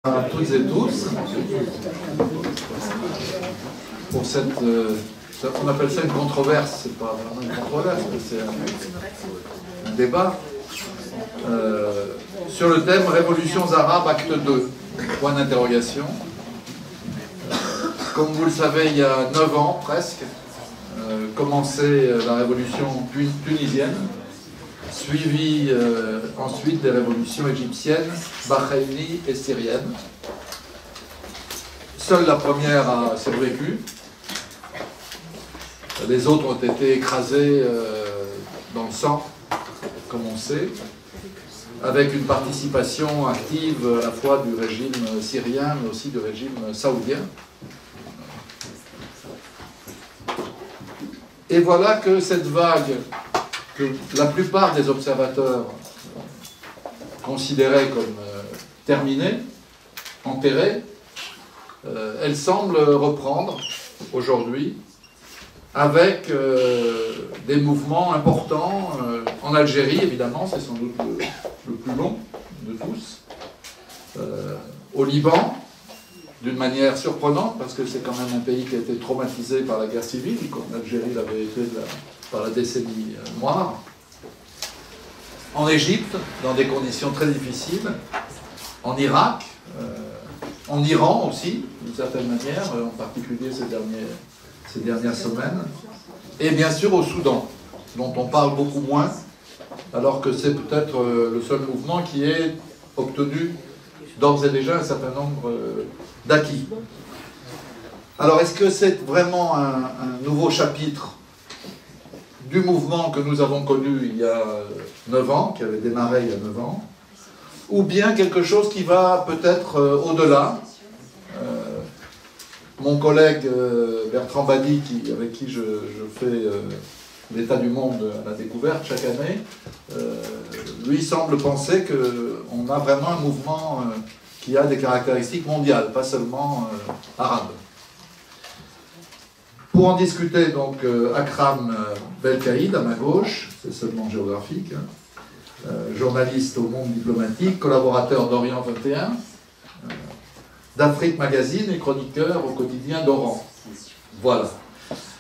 À toutes et tous pour cette on appelle ça une controverse, c'est pas vraiment une controverse, mais c'est un débat sur le thème Révolutions arabes acte 2, point d'interrogation. Comme vous le savez, il y a 9 ans presque commençait la révolution tunisienne, suivie ensuite des révolutions égyptiennes, bahreïnies et syriennes. Seule la première a survécu. Les autres ont été écrasés dans le sang, comme on sait, avec une participation active à la fois du régime syrien, mais aussi du régime saoudien. Et voilà que cette vague, que la plupart des observateurs considéraient comme terminée, enterrée, elle semble reprendre aujourd'hui avec des mouvements importants en Algérie, évidemment, c'est sans doute le plus long de tous, au Liban, d'une manière surprenante, parce que c'est quand même un pays qui a été traumatisé par la guerre civile, comme l'Algérie l'avait été par la décennie noire. En Égypte, dans des conditions très difficiles. En Irak, en Iran aussi, d'une certaine manière, en particulier ces dernières semaines. Et bien sûr au Soudan, dont on parle beaucoup moins, alors que c'est peut-être le seul mouvement qui ait obtenu d'ores et déjà un certain nombre d'acquis. Alors, est-ce que c'est vraiment un nouveau chapitre du mouvement que nous avons connu il y a 9 ans, qui avait démarré il y a 9 ans, ou bien quelque chose qui va peut-être au-delà? Mon collègue Bertrand Badi, avec qui je fais l'état du monde à la découverte chaque année, lui semble penser qu'on a vraiment un mouvement qui a des caractéristiques mondiales, pas seulement arabes. Pour en discuter, donc, Akram Belkaïd, à ma gauche, c'est seulement géographique, journaliste au Monde diplomatique, collaborateur d'Orient 21, d'Afrique Magazine et chroniqueur au quotidien d'Oran. Voilà.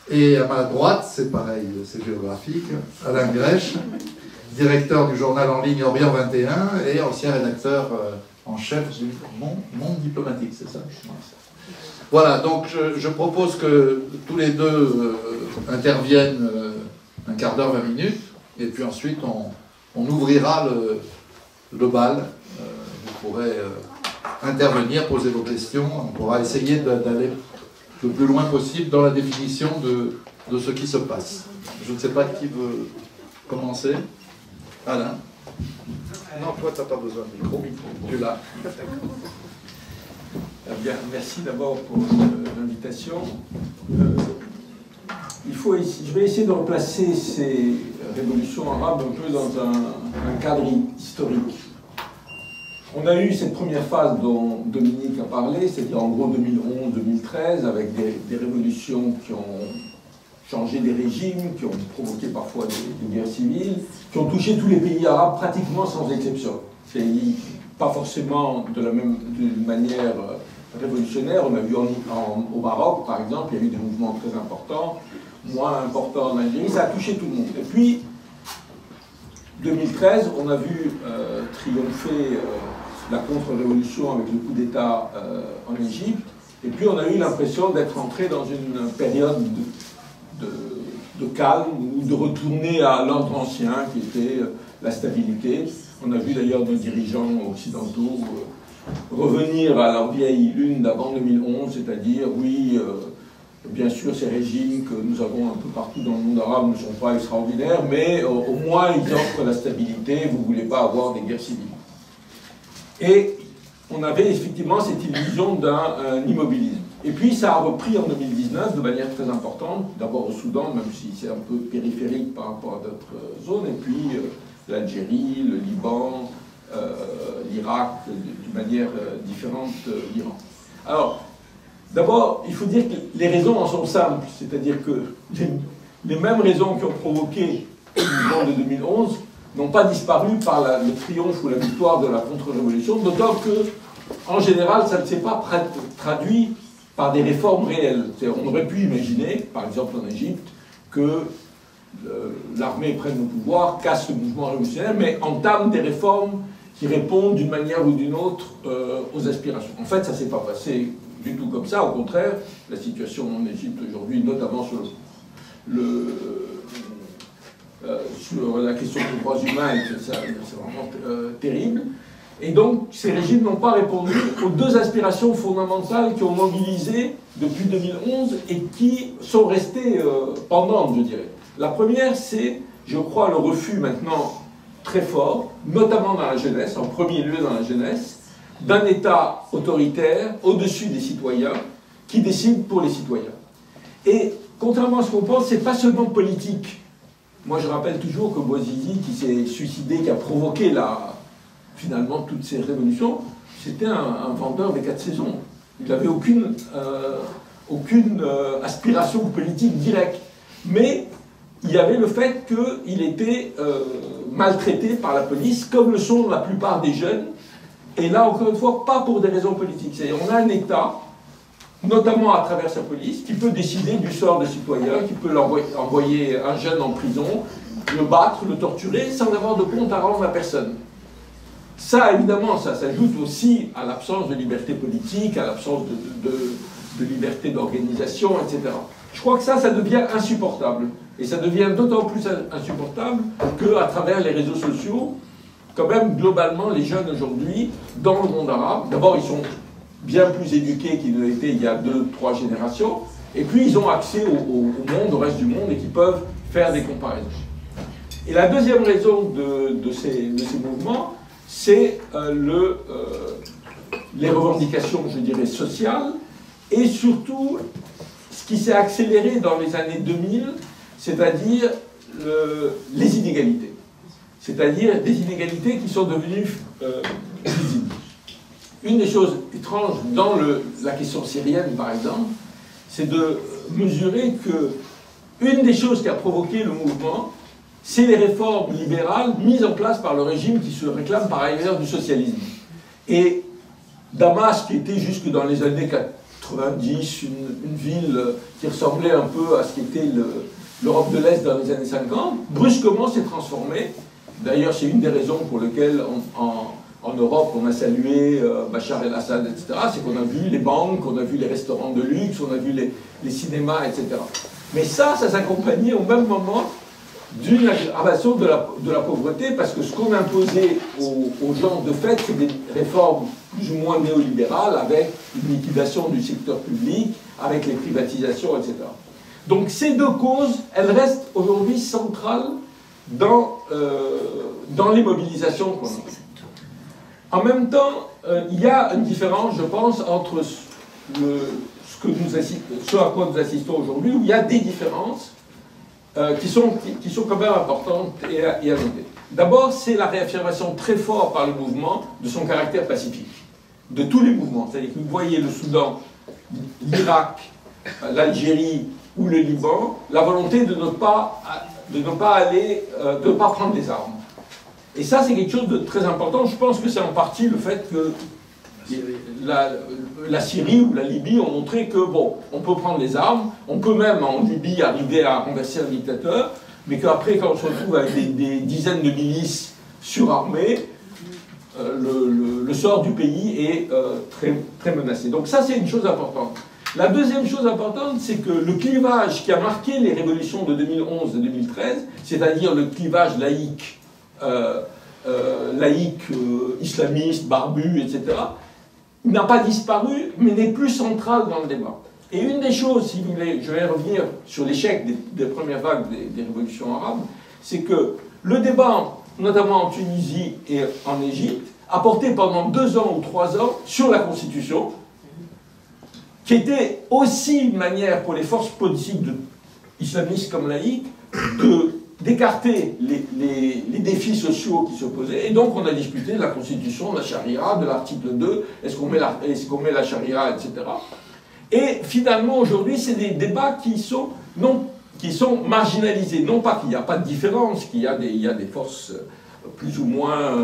Et à ma droite, c'est pareil, c'est géographique, Alain Grèche, directeur du journal en ligne Orient 21 et ancien rédacteur en chef du Monde diplomatique, c'est ça? Voilà, donc je propose que tous les deux interviennent un quart d'heure, 20 minutes, et puis ensuite on ouvrira le bal. Vous pourrez intervenir, poser vos questions, on pourra essayer d'aller le plus loin possible dans la définition de ce qui se passe. Je ne sais pas qui veut commencer. Alain? Non, toi, tu n'as pas besoin de micro. Tu l'as. Bien, merci d'abord pour l'invitation. Je vais essayer de replacer ces révolutions arabes un peu dans un cadre historique. On a eu cette première phase dont Dominique a parlé, c'est-à-dire en gros 2011-2013, avec des révolutions qui ont changé des régimes, qui ont provoqué parfois des guerres civiles, qui ont touché tous les pays arabes pratiquement sans exception. Pas forcément d'une manière révolutionnaire. On a vu au Maroc, par exemple, il y a eu des mouvements très importants, moins importants en Algérie, ça a touché tout le monde. Et puis, 2013, on a vu triompher la contre-révolution avec le coup d'État en Égypte, et puis on a eu l'impression d'être entré dans une période de calme, ou de retourner à l'ordre ancien, qui était la stabilité. On a vu d'ailleurs nos dirigeants occidentaux revenir à leur vieille lune d'avant 2011, c'est-à-dire, oui, bien sûr, ces régimes que nous avons un peu partout dans le monde arabe ne sont pas extraordinaires, mais au moins ils offrent la stabilité, vous ne voulez pas avoir des guerres civiles. Et on avait effectivement cette illusion d'un immobilisme. Et puis ça a repris en 2019 de manière très importante, d'abord au Soudan, même si c'est un peu périphérique par rapport à d'autres zones, et puis l'Algérie, le Liban, l'Irak, d'une manière différente, l'Iran. Alors, d'abord, il faut dire que les raisons en sont simples, c'est-à-dire que les mêmes raisons qui ont provoqué le mouvement de 2011 n'ont pas disparu par le triomphe ou la victoire de la contre-révolution, d'autant que en général, ça ne s'est pas traduit par des réformes réelles. On aurait pu imaginer, par exemple en Égypte, que l'armée prenne le pouvoir, casse le mouvement révolutionnaire, mais entame des réformes qui répondent d'une manière ou d'une autre aux aspirations. En fait, ça ne s'est pas passé du tout comme ça. Au contraire, la situation en Égypte aujourd'hui, notamment sur la question des droits humains, c'est vraiment terrible. Et donc, ces régimes n'ont pas répondu aux deux aspirations fondamentales qui ont mobilisé depuis 2011 et qui sont restées pendantes, je dirais. La première, c'est, je crois, le refus maintenant très fort, notamment dans la jeunesse, en premier lieu dans la jeunesse, d'un État autoritaire au-dessus des citoyens qui décide pour les citoyens. Et contrairement à ce qu'on pense, c'est pas seulement politique. Moi, je rappelle toujours que Bouazizi, qui s'est suicidé, qui a provoqué finalement toutes ces révolutions, c'était un vendeur des 4 saisons. Il n'avait aucune aspiration politique directe. Mais il y avait le fait qu'il était maltraité par la police, comme le sont la plupart des jeunes. Et là, encore une fois, pas pour des raisons politiques. C'est-à-dire, on a un État, notamment à travers sa police, qui peut décider du sort des citoyens, qui peut envoyer un jeune en prison, le battre, le torturer, sans avoir de compte à rendre à personne. Ça, évidemment, ça s'ajoute aussi à l'absence de liberté politique, à l'absence de liberté d'organisation, etc. Je crois que ça devient insupportable. Et ça devient d'autant plus insupportable qu'à travers les réseaux sociaux, quand même, globalement, les jeunes aujourd'hui, dans le monde arabe, d'abord, ils sont bien plus éduqués qu'ils ne l'étaient il y a 2-3 générations, et puis ils ont accès au monde, au reste du monde, et qui peuvent faire des comparaisons. Et la deuxième raison de ces mouvements, c'est les revendications, je dirais, sociales, et surtout, ce qui s'est accéléré dans les années 2000, c'est-à-dire les inégalités. C'est-à-dire des inégalités qui sont devenues visibles. Une des choses étranges dans la question syrienne, par exemple, c'est de mesurer que une des choses qui a provoqué le mouvement, c'est les réformes libérales mises en place par le régime qui se réclame par ailleurs du socialisme. Et Damas, qui était jusque dans les années 90, une ville qui ressemblait un peu à ce qu'était l'Europe de l'Est dans les années 50, brusquement s'est transformée. D'ailleurs, c'est une des raisons pour lesquelles en Europe on a salué Bachar el-Assad, etc. C'est qu'on a vu les banques, on a vu les restaurants de luxe, on a vu les cinémas, etc. Mais ça s'accompagnait au même moment d'une aggravation de la pauvreté, parce que ce qu'on imposait aux gens de fait, c'est des réformes plus ou moins néolibérales, avec une liquidation du secteur public, avec les privatisations, etc. Donc ces deux causes, elles restent aujourd'hui centrales dans les mobilisations qu'on a. En même temps, il y a une différence, je pense, entre ce à quoi nous assistons aujourd'hui, où il y a des différences qui sont quand même importantes et à noter. D'abord, c'est la réaffirmation très forte par le mouvement de son caractère pacifique, de tous les mouvements. C'est-à-dire que vous voyez le Soudan, l'Irak, l'Algérie ou le Liban, la volonté de ne pas prendre les armes. Et ça, c'est quelque chose de très important. Je pense que c'est en partie le fait que la Syrie ou la Libye ont montré que, bon, on peut prendre les armes, on peut même en Libye arriver à renverser un dictateur, mais qu'après, quand on se retrouve avec des dizaines de milices surarmées, le sort du pays est très, très menacé. Donc ça, c'est une chose importante. La deuxième chose importante, c'est que le clivage qui a marqué les révolutions de 2011 et 2013, c'est-à-dire le clivage laïque, islamiste, barbu, etc., n'a pas disparu, mais n'est plus central dans le débat. Et une des choses, si vous voulez, je vais revenir sur l'échec des premières vagues des révolutions arabes, c'est que le débat, notamment en Tunisie et en Égypte, a porté pendant 2 ans ou 3 ans sur la Constitution, qui était aussi une manière pour les forces politiques islamistes comme laïques d'écarter les défis sociaux qui s'opposaient. Et donc on a discuté de la Constitution, de la charia, de l'article 2, est-ce qu'on met la charia, etc. Et finalement aujourd'hui c'est des débats qui sont marginalisés. Non pas qu'il n'y a pas de différence, qu'il y a des forces plus ou moins,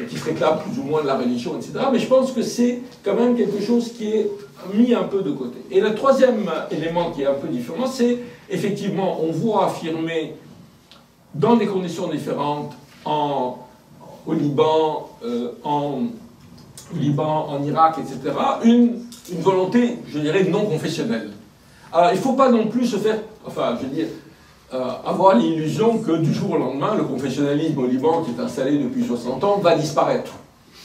qui se réclament plus ou moins de la religion, etc. Mais je pense que c'est quand même quelque chose qui est mis un peu de côté. Et le troisième élément qui est un peu différent, c'est effectivement, on voit affirmer dans des conditions différentes au Liban, en Irak, etc., une volonté, je dirais, non confessionnelle. Alors, il ne faut pas non plus se faire, enfin, je veux dire, avoir l'illusion que du jour au lendemain, le confessionnalisme au Liban, qui est installé depuis 60 ans, va disparaître.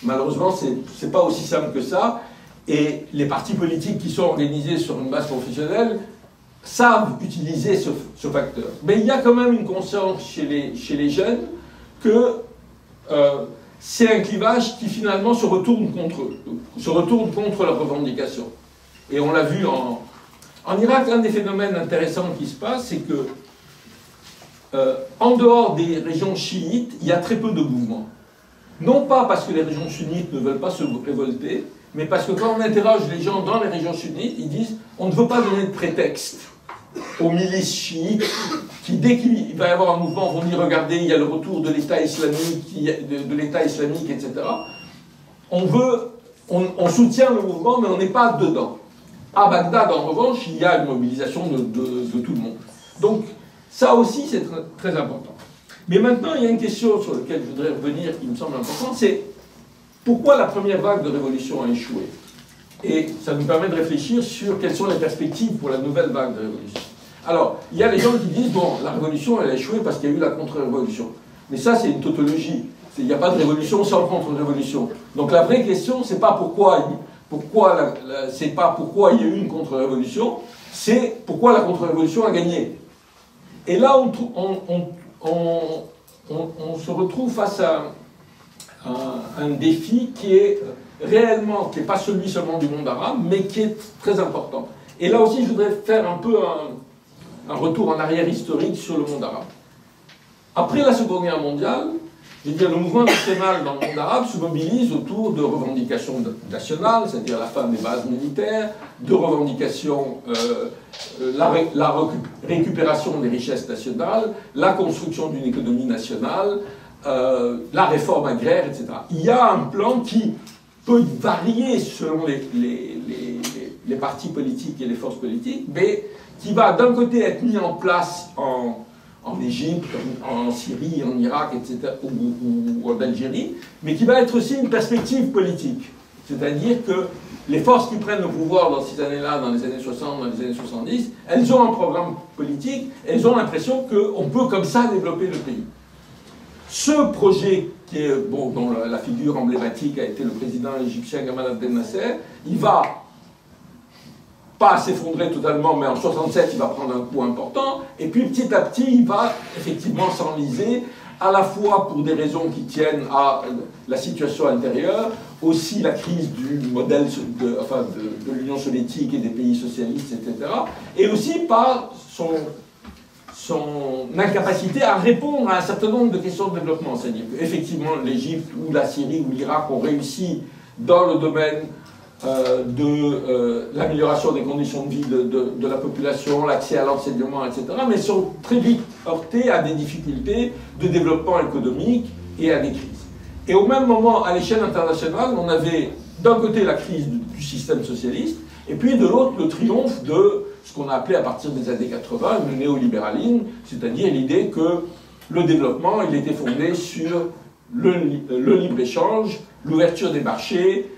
Malheureusement, ce n'est pas aussi simple que ça, et les partis politiques qui sont organisés sur une base confessionnelle savent utiliser ce facteur. Mais il y a quand même une conscience chez les jeunes que c'est un clivage qui finalement se retourne contre eux, se retourne contre leurs revendications. Et on l'a vu en Irak, un des phénomènes intéressants qui se passe, c'est que en dehors des régions chiites, il y a très peu de mouvements. Non pas parce que les régions sunnites ne veulent pas se révolter, mais parce que quand on interroge les gens dans les régions sunnites, ils disent on ne veut pas donner de prétexte aux milices chiites qui, dès qu'il va y avoir un mouvement, vont dire regardez, il y a le retour de l'État islamique, etc. On soutient le mouvement, mais on n'est pas dedans. À Bagdad, en revanche, il y a une mobilisation de tout le monde. Donc, ça aussi, c'est très important. Mais maintenant, il y a une question sur laquelle je voudrais revenir, qui me semble importante, c'est pourquoi la première vague de révolution a échoué? Et ça nous permet de réfléchir sur quelles sont les perspectives pour la nouvelle vague de révolution. Alors, il y a les gens qui disent, bon, la révolution, elle a échoué parce qu'il y a eu la contre-révolution. Mais ça, c'est une tautologie. Il n'y a pas de révolution sans contre-révolution. Donc la vraie question, c'est pas pourquoi il y a eu une contre-révolution, c'est pourquoi la contre-révolution a gagné. Et là, on se retrouve face à un défi qui est réellement, qui n'est pas celui seulement du monde arabe, mais qui est très important. Et là aussi, je voudrais faire un peu un retour en arrière historique sur le monde arabe. Après la Seconde Guerre mondiale, je veux dire, le mouvement national dans le monde arabe se mobilise autour de revendications nationales, c'est-à-dire la fin des bases militaires, de revendications, la récupération des richesses nationales, la construction d'une économie nationale, la réforme agraire, etc. Il y a un plan qui peut varier selon les partis politiques et les forces politiques, mais qui va d'un côté être mis en place en Égypte, en Syrie, en Irak, etc., ou en Algérie, mais qui va être aussi une perspective politique. C'est-à-dire que les forces qui prennent le pouvoir dans ces années-là, dans les années 60, dans les années 70, elles ont un programme politique, elles ont l'impression qu'on peut comme ça développer le pays. Ce projet, qui est, bon, dont la figure emblématique a été le président égyptien Gamal Abdel Nasser, il va pas s'effondrer totalement, mais en 67, il va prendre un coup important, et puis petit à petit, il va effectivement s'enliser, à la fois pour des raisons qui tiennent à la situation intérieure, aussi la crise du modèle de l'Union soviétique et des pays socialistes, etc., et aussi par son incapacité à répondre à un certain nombre de questions de développement. C'est-à-dire qu'effectivement, l'Égypte ou la Syrie ou l'Irak ont réussi dans le domaine de l'amélioration des conditions de vie de la population, l'accès à l'enseignement, etc., mais sont très vite heurtés à des difficultés de développement économique et à des crises. Et au même moment, à l'échelle internationale, on avait d'un côté la crise du système socialiste, et puis de l'autre le triomphe de ce qu'on a appelé à partir des années 80 le néolibéralisme, c'est-à-dire l'idée que le développement, il était fondé sur le libre-échange, l'ouverture des marchés,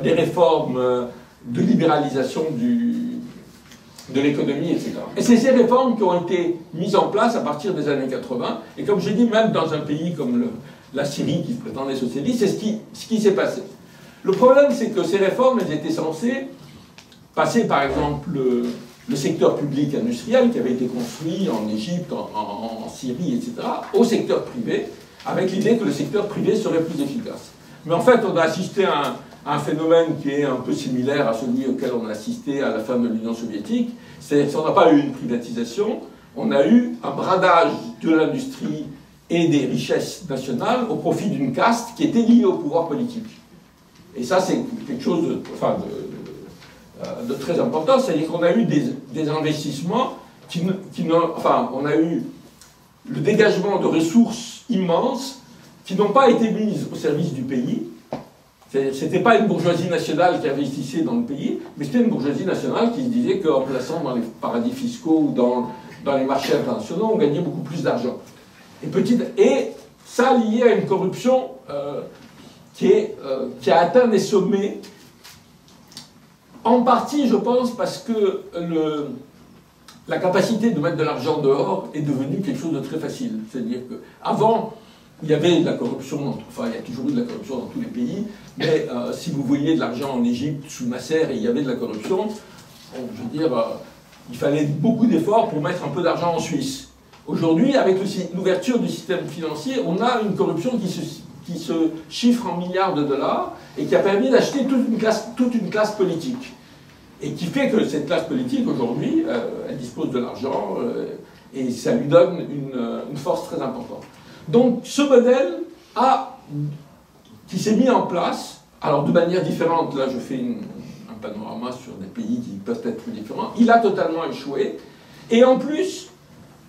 les réformes de libéralisation de l'économie, etc. Et c'est ces réformes qui ont été mises en place à partir des années 80, et comme j'ai dit, même dans un pays comme la Syrie qui se prétendait socialiste, c'est ce qui s'est passé. Le problème, c'est que ces réformes, elles étaient censées passer, par exemple, le secteur public industriel qui avait été construit en Égypte, en Syrie, etc., au secteur privé, avec l'idée que le secteur privé serait plus efficace. Mais en fait, on a assisté à un phénomène qui est un peu similaire à celui auquel on a assisté à la fin de l'Union soviétique. C'est qu'on n'a pas eu une privatisation, on a eu un bradage de l'industrie et des richesses nationales au profit d'une caste qui était liée au pouvoir politique. Et ça, c'est quelque chose de très important, c'est-à-dire qu'on a eu des investissements on a eu le dégagement de ressources immenses qui n'ont pas été mises au service du pays. C'était pas une bourgeoisie nationale qui investissait dans le pays, mais c'était une bourgeoisie nationale qui se disait qu'en plaçant dans les paradis fiscaux ou dans les marchés internationaux, on gagnait beaucoup plus d'argent. Et ça lié à une corruption qui a atteint des sommets, en partie, je pense, parce que la capacité de mettre de l'argent dehors est devenue quelque chose de très facile. C'est-à-dire qu'avant, il y avait de la corruption, enfin il y a toujours eu de la corruption dans tous les pays, mais si vous voyez de l'argent en Égypte sous Nasser et il y avait de la corruption, je veux dire, il fallait beaucoup d'efforts pour mettre un peu d'argent en Suisse. Aujourd'hui, avec l'ouverture du système financier, on a une corruption qui se chiffre en milliards de dollars et qui a permis d'acheter toute une classe politique. Et qui fait que cette classe politique, aujourd'hui, elle dispose de l'argent et ça lui donne une force très importante. Donc ce modèle qui s'est mis en place, alors de manière différente, là je fais un panorama sur des pays qui peuvent être différents, il a totalement échoué. Et en plus,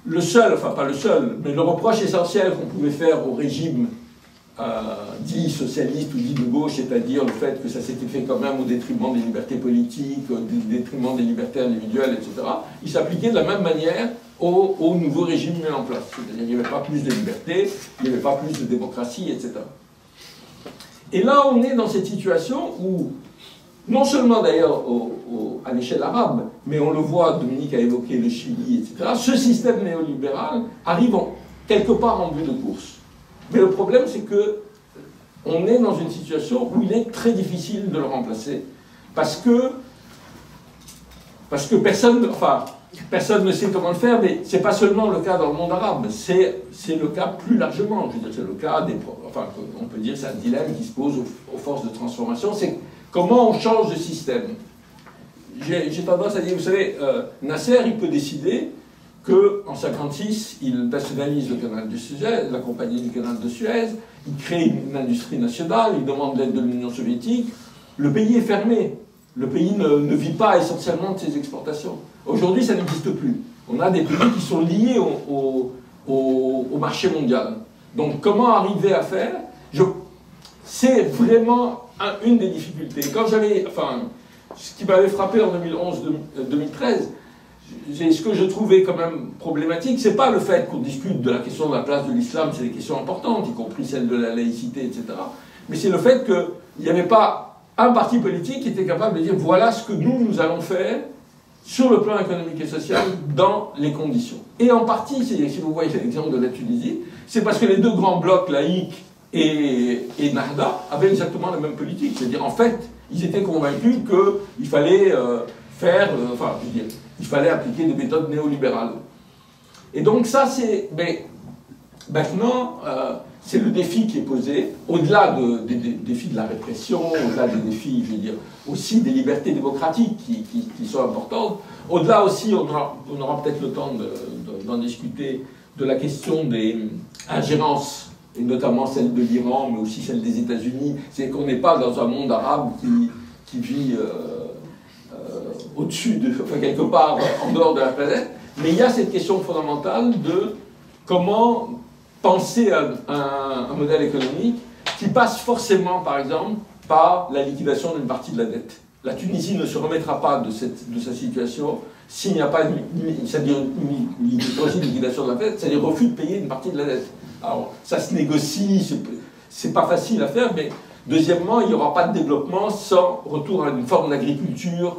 le seul, enfin pas le seul, mais le reproche essentiel qu'on pouvait faire au régime dit socialiste ou dit de gauche, c'est-à-dire le fait que ça s'était fait quand même au détriment des libertés politiques, au détriment des libertés individuelles, etc., il s'appliquait de la même manière au nouveau régime mis en place. C'est-à-dire qu'il n'y avait pas plus de liberté, il n'y avait pas plus de démocratie, etc. Et là, on est dans cette situation où, non seulement d'ailleurs à l'échelle arabe, mais on le voit, Dominique a évoqué le Chili, etc., ce système néolibéral arrive quelque part en bout de course. Mais le problème, c'est que on est dans une situation où il est très difficile de le remplacer, parce que personne ne sait comment le faire, mais c'est pas seulement le cas dans le monde arabe, c'est le cas plus largement. Je veux dire, c'est le cas on peut dire c'est un dilemme qui se pose aux forces de transformation, c'est comment on change de système. J'ai tendance à dire, vous savez, Nasser, il peut décider qu'en 1956, il nationalise le canal de Suez, la compagnie du canal de Suez, il crée une industrie nationale, il demande l'aide de l'Union soviétique, le pays est fermé, le pays ne vit pas essentiellement de ses exportations. Aujourd'hui, ça n'existe plus. On a des pays qui sont liés au marché mondial. Donc comment arriver à faire, c'est vraiment une des difficultés. Quand ce qui m'avait frappé en 2011-2013, ce que je trouvais quand même problématique, c'est pas le fait qu'on discute de la question de la place de l'islam, c'est des questions importantes, y compris celle de la laïcité, etc. Mais c'est le fait qu'il n'y avait pas un parti politique qui était capable de dire voilà ce que nous allons faire sur le plan économique et social dans les conditions. Et en partie, si vous voyez l'exemple de la Tunisie, c'est parce que les deux grands blocs laïcs et Nahda avaient exactement la même politique. C'est-à-dire, en fait, ils étaient convaincus qu'il fallait il fallait appliquer des méthodes néolibérales. Et donc ça, mais maintenant, c'est le défi qui est posé, au-delà des défis de la répression, au-delà des défis, je veux dire, aussi des libertés démocratiques qui sont importantes. Au-delà aussi, on aura peut-être le temps d'en discuter, de la question des ingérences, et notamment celle de l'Iran, mais aussi celle des États-Unis. C'est qu'on n'est pas dans un monde arabe qui vit au-dessus, quelque part en dehors de la planète, mais il y a cette question fondamentale de comment penser un modèle économique qui passe forcément, par exemple, par la liquidation d'une partie de la dette. La Tunisie ne se remettra pas de sa situation s'il n'y a pas une liquidation de la dette, c'est-à-dire refus de payer une partie de la dette. Alors, ça se négocie, c'est pas facile à faire, mais deuxièmement, il n'y aura pas de développement sans retour à une forme d'agriculture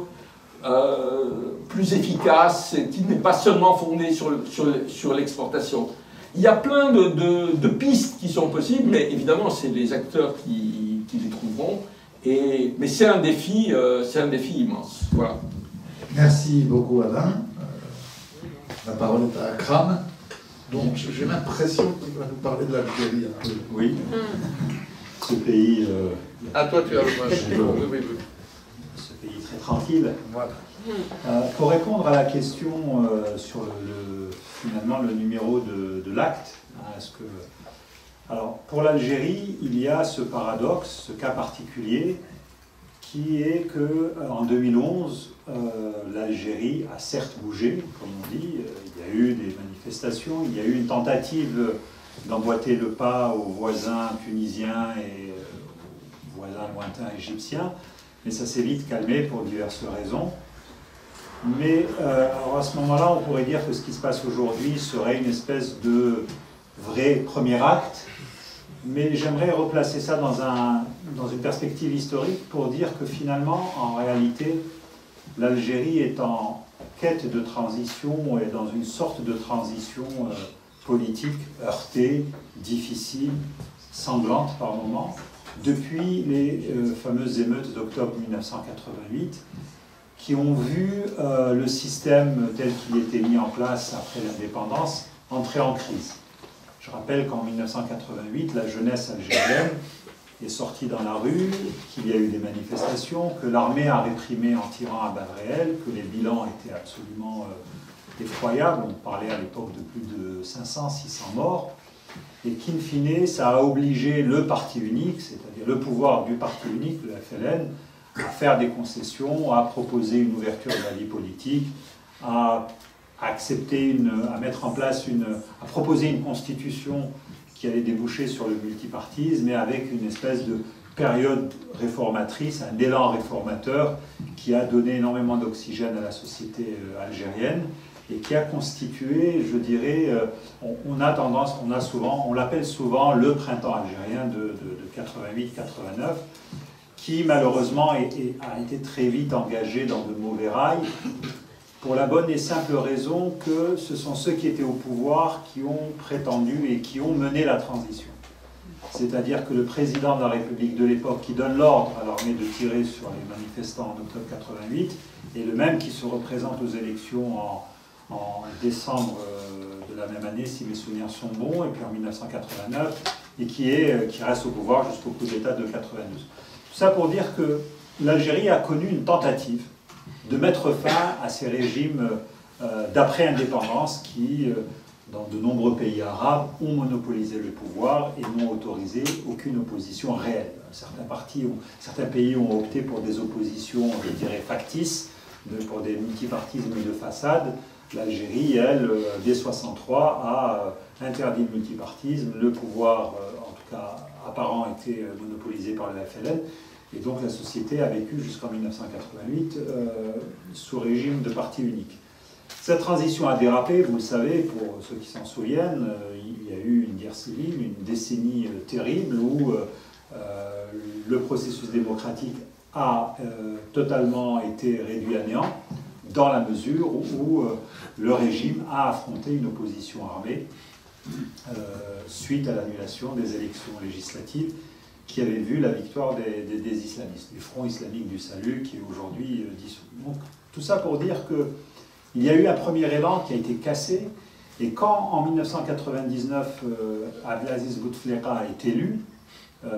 plus efficace, qui n'est pas seulement fondée sur l'exportation. Il y a plein de pistes qui sont possibles, mais évidemment, c'est les acteurs qui les trouveront. Mais c'est un défi immense. Voilà. Merci beaucoup, Alain. La parole est à Akram. Donc, j'ai l'impression qu'il va nous parler de l'Algérie un peu. Oui. Ce pays... toi, tu as le oui. Ce pays très tranquille. Voilà. Pour répondre à la question sur finalement le numéro de l'acte, alors pour l'Algérie, il y a ce paradoxe, ce cas particulier, qui est qu'en 2011, l'Algérie a certes bougé, comme on dit, il y a eu des manifestations, il y a eu une tentative d'emboîter le pas aux voisins tunisiens et aux voisins lointains égyptiens, mais ça s'est vite calmé pour diverses raisons. Mais alors à ce moment-là, on pourrait dire que ce qui se passe aujourd'hui serait une espèce de vrai premier acte, mais j'aimerais replacer ça dans une perspective historique pour dire que finalement, en réalité, l'Algérie est en quête de transition et dans une sorte de transition politique heurtée, difficile, sanglante par moments, depuis les fameuses émeutes d'octobre 1988, qui ont vu le système tel qu'il était mis en place après l'indépendance entrer en crise. Je rappelle qu'en 1988, la jeunesse algérienne est sortie dans la rue, qu'il y a eu des manifestations, que l'armée a réprimé en tirant à balles réelles, que les bilans étaient absolument effroyables. On parlait à l'époque de plus de 500, 600 morts. Et qu'in fine, ça a obligé le parti unique, c'est-à-dire le pouvoir du parti unique, le FLN, à faire des concessions, à proposer une ouverture de la vie politique, à mettre en place à proposer une constitution qui allait déboucher sur le multipartisme, mais avec une espèce de période réformatrice, un élan réformateur qui a donné énormément d'oxygène à la société algérienne et qui a constitué, je dirais, on l'appelle souvent le printemps algérien de 88-89, qui malheureusement a été très vite engagé dans de mauvais rails, pour la bonne et simple raison que ce sont ceux qui étaient au pouvoir qui ont prétendu et qui ont mené la transition. C'est-à-dire que le président de la République de l'époque qui donne l'ordre à l'armée de tirer sur les manifestants en octobre 88 est le même qui se représente aux élections en décembre de la même année, si mes souvenirs sont bons, et puis en 1989, et qui reste au pouvoir jusqu'au coup d'État de 92. Tout ça pour dire que l'Algérie a connu une tentative de mettre fin à ces régimes d'après-indépendance qui, dans de nombreux pays arabes, ont monopolisé le pouvoir et n'ont autorisé aucune opposition réelle. Certains pays ont opté pour des oppositions, je dirais, factices, pour des multipartismes de façade. L'Algérie, elle, dès 1963, a interdit le multipartisme. Le pouvoir, en tout cas apparent, était monopolisé par le FLN. Et donc la société a vécu jusqu'en 1988 sous régime de parti unique. Cette transition a dérapé, vous le savez, pour ceux qui s'en souviennent, il y a eu une guerre civile, une décennie terrible où le processus démocratique a totalement été réduit à néant, dans la mesure où le régime a affronté une opposition armée suite à l'annulation des élections législatives qui avait vu la victoire des islamistes, du Front islamique du salut qui est aujourd'hui dissous. Donc tout ça pour dire qu'il y a eu un premier élan qui a été cassé, et quand en 1999 Abdelaziz Bouteflika est élu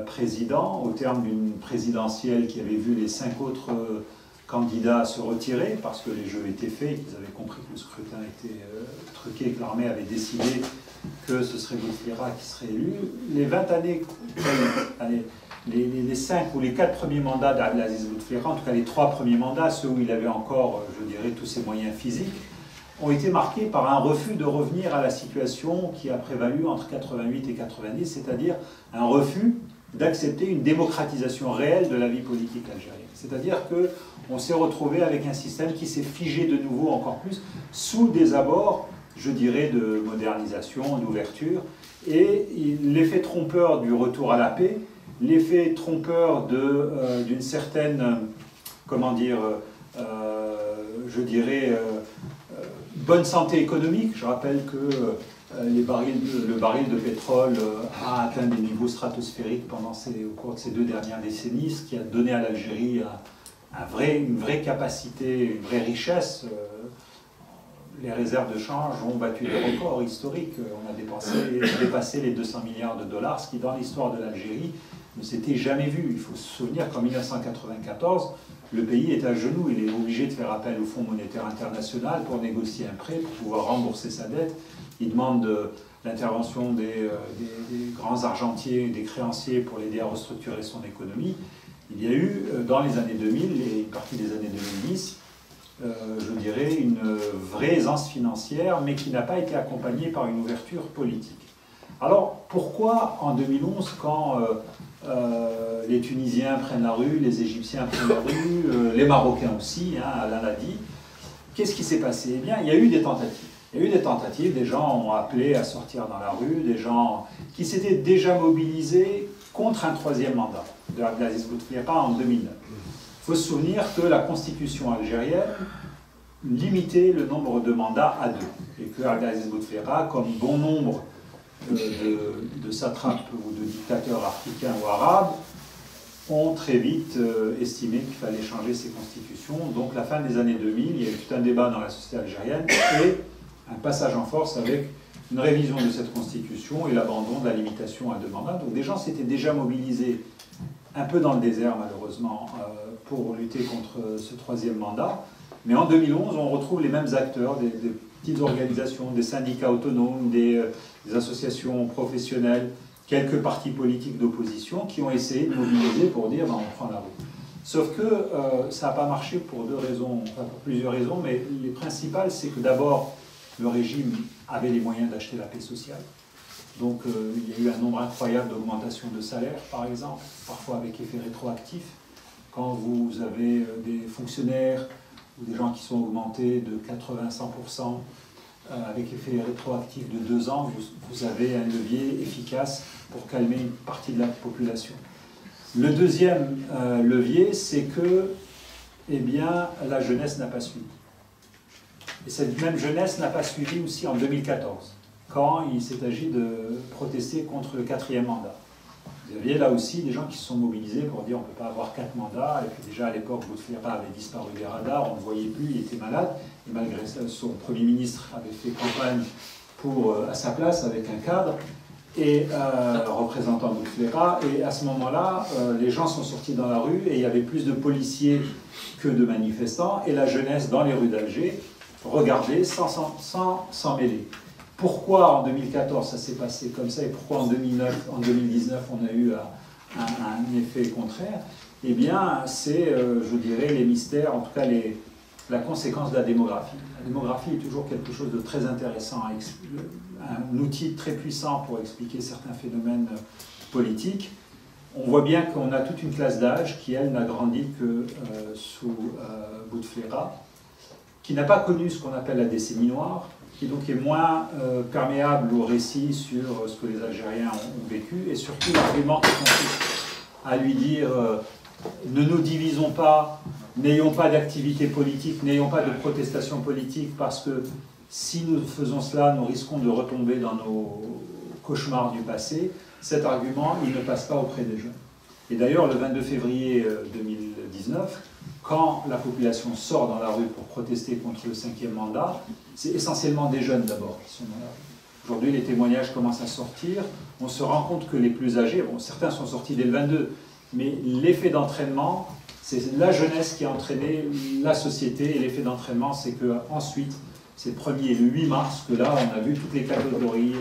président, au terme d'une présidentielle qui avait vu les 5 autres candidats se retirer parce que les jeux étaient faits, qu'ils avaient compris que le scrutin était truqué, que l'armée avait décidé que ce serait Bouteflika qui serait élu. Les 20 années, les 5 ou les 4 premiers mandats d'Abdelaziz Bouteflika, en tout cas les 3 premiers mandats, ceux où il avait encore, je dirais, tous ses moyens physiques, ont été marqués par un refus de revenir à la situation qui a prévalu entre 88 et 90, c'est-à-dire un refus d'accepter une démocratisation réelle de la vie politique algérienne. C'est-à-dire qu'on s'est retrouvé avec un système qui s'est figé de nouveau encore plus sous des abords, je dirais, de modernisation, d'ouverture, et l'effet trompeur du retour à la paix, l'effet trompeur d'une certaine, comment dire, je dirais, bonne santé économique. Je rappelle que le baril de pétrole a atteint des niveaux stratosphériques au cours de ces 2 dernières décennies, ce qui a donné à l'Algérie une vraie capacité, une vraie richesse. Les réserves de change ont battu des records historiques. On a dépassé les 200 milliards de dollars, ce qui dans l'histoire de l'Algérie ne s'était jamais vu. Il faut se souvenir qu'en 1994, le pays est à genoux. Il est obligé de faire appel au Fonds monétaire international pour négocier un prêt, pour pouvoir rembourser sa dette. Il demande l'intervention des grands argentiers, des créanciers pour l'aider à restructurer son économie. Il y a eu, dans les années 2000 et une partie des années 2010, je dirais, une vraie aisance financière, mais qui n'a pas été accompagnée par une ouverture politique. Alors, pourquoi en 2011, quand les Tunisiens prennent la rue, les Égyptiens prennent la rue, les Marocains aussi, hein, Alain l'a dit, qu'est-ce qui s'est passé? Eh bien, il y a eu des tentatives. Il y a eu des tentatives, des gens ont appelé à sortir dans la rue, des gens qui s'étaient déjà mobilisés contre un troisième mandat de Abdelaziz Bouteflika en 2009. Il faut se souvenir que la constitution algérienne limitait le nombre de mandats à 2, et que Abdelaziz Bouteflika, comme bon nombre de satrapes ou de dictateurs africains ou arabes, ont très vite estimé qu'il fallait changer ces constitutions. Donc la fin des années 2000, il y a eu tout un débat dans la société algérienne et un passage en force avec une révision de cette constitution et l'abandon de la limitation à 2 mandats. Donc des gens s'étaient déjà mobilisés un peu dans le désert malheureusement pour lutter contre ce troisième mandat. Mais en 2011, on retrouve les mêmes acteurs, des petites organisations, des syndicats autonomes, des associations professionnelles, quelques partis politiques d'opposition qui ont essayé de mobiliser pour dire ben, on prend la rue. Sauf que ça n'a pas marché pour 2 raisons, enfin pour plusieurs raisons, mais les principales, c'est que d'abord, le régime avait les moyens d'acheter la paix sociale. Donc il y a eu un nombre incroyable d'augmentations de salaires, par exemple, parfois avec effet rétroactif. Quand vous avez des fonctionnaires ou des gens qui sont augmentés de 80-100%, avec effet rétroactif de 2 ans, vous avez un levier efficace pour calmer une partie de la population. Le deuxième levier, c'est que eh bien, la jeunesse n'a pas suivi. Et cette même jeunesse n'a pas suivi aussi en 2014, quand il s'est agi de protester contre le 4e mandat. Vous aviez là aussi des gens qui se sont mobilisés pour dire on ne peut pas avoir 4 mandats, et puis déjà à l'époque, Bouteflika avait disparu des radars, on ne le voyait plus, il était malade, et malgré ça, son Premier ministre avait fait campagne à sa place avec un cadre, et représentant Bouteflika, et à ce moment-là, les gens sont sortis dans la rue, et il y avait plus de policiers que de manifestants, et la jeunesse dans les rues d'Alger regardait sans mêler. Pourquoi en 2014 ça s'est passé comme ça et pourquoi en 2019 on a eu un effet contraire? Eh bien, c'est, je dirais, les mystères, en tout cas la conséquence de la démographie. La démographie est toujours quelque chose de très intéressant, un outil très puissant pour expliquer certains phénomènes politiques. On voit bien qu'on a toute une classe d'âge qui, elle, n'a grandi que sous Bouteflika, qui n'a pas connu ce qu'on appelle la décennie noire, qui donc est moins perméable au récit sur ce que les Algériens ont vécu, et surtout l'argument qui consiste à lui dire ne nous divisons pas, n'ayons pas d'activité politique, n'ayons pas de protestation politique, parce que si nous faisons cela, nous risquons de retomber dans nos cauchemars du passé. Cet argument, il ne passe pas auprès des jeunes. Et d'ailleurs, le 22 février 2019, quand la population sort dans la rue pour protester contre le 5e mandat, c'est essentiellement des jeunes d'abord qui sont dans la rue. Aujourd'hui, les témoignages commencent à sortir. On se rend compte que les plus âgés, bon, certains sont sortis dès le 22, mais l'effet d'entraînement, c'est la jeunesse qui a entraîné la société, et l'effet d'entraînement, c'est qu'ensuite, c'est le 1er et le 8 mars, que là, on a vu toutes les catégories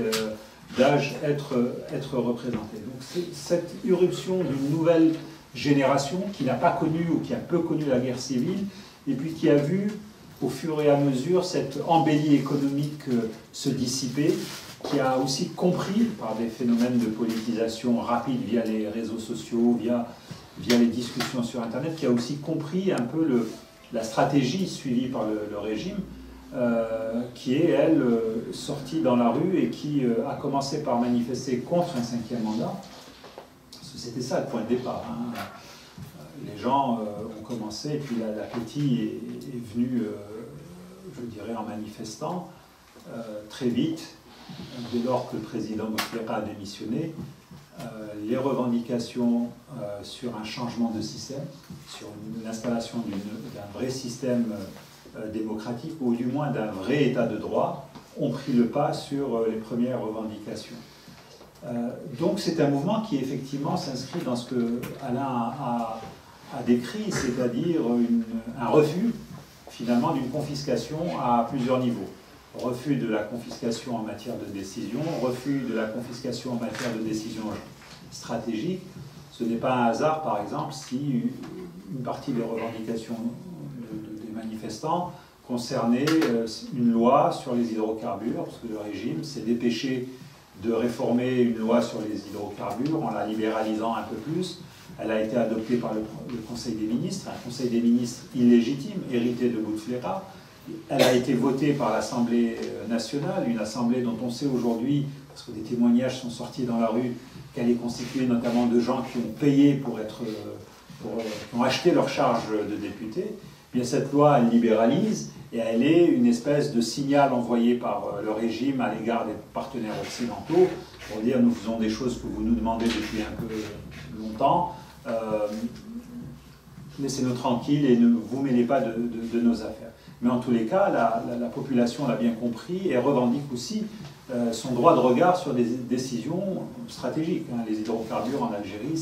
d'âge être représentées. Donc c'est cette irruption d'une nouvelle génération qui n'a pas connu ou qui a peu connu la guerre civile, et puis qui a vu au fur et à mesure cette embellie économique se dissiper, qui a aussi compris par des phénomènes de politisation rapide via les réseaux sociaux, via les discussions sur Internet, qui a aussi compris un peu la stratégie suivie par le régime, qui est, elle, sortie dans la rue et qui a commencé par manifester contre un 5e mandat. C'était ça le point de départ. Hein. Les gens ont commencé, et puis l'appétit est venu, je dirais, en manifestant très vite, dès lors que le président Bouteflika a démissionné. Les revendications sur un changement de système, sur l'installation d'un vrai système démocratique, ou du moins d'un vrai état de droit, ont pris le pas sur les premières revendications. Donc c'est un mouvement qui effectivement s'inscrit dans ce que Alain a décrit, c'est-à-dire un refus finalement d'une confiscation à plusieurs niveaux. Refus de la confiscation en matière de décision, refus de la confiscation en matière de décision stratégique. Ce n'est pas un hasard, par exemple, si une partie des revendications des manifestants concernait une loi sur les hydrocarbures, parce que le régime s'est dépêché de réformer une loi sur les hydrocarbures en la libéralisant un peu plus. Elle a été adoptée par le Conseil des ministres, un Conseil des ministres illégitime, hérité de Bouteflika. Elle a été votée par l'Assemblée nationale, une assemblée dont on sait aujourd'hui, parce que des témoignages sont sortis dans la rue, qu'elle est constituée notamment de gens qui ont payé qui ont acheté leur charge de député. Bien, cette loi, elle libéralise et elle est une espèce de signal envoyé par le régime à l'égard des partenaires occidentaux pour dire nous faisons des choses que vous nous demandez depuis un peu longtemps, laissez-nous tranquilles et ne vous mêlez pas de nos affaires. Mais en tous les cas, la population l'a bien compris et revendique aussi son droit de regard sur des décisions stratégiques. Les hydrocarbures en Algérie,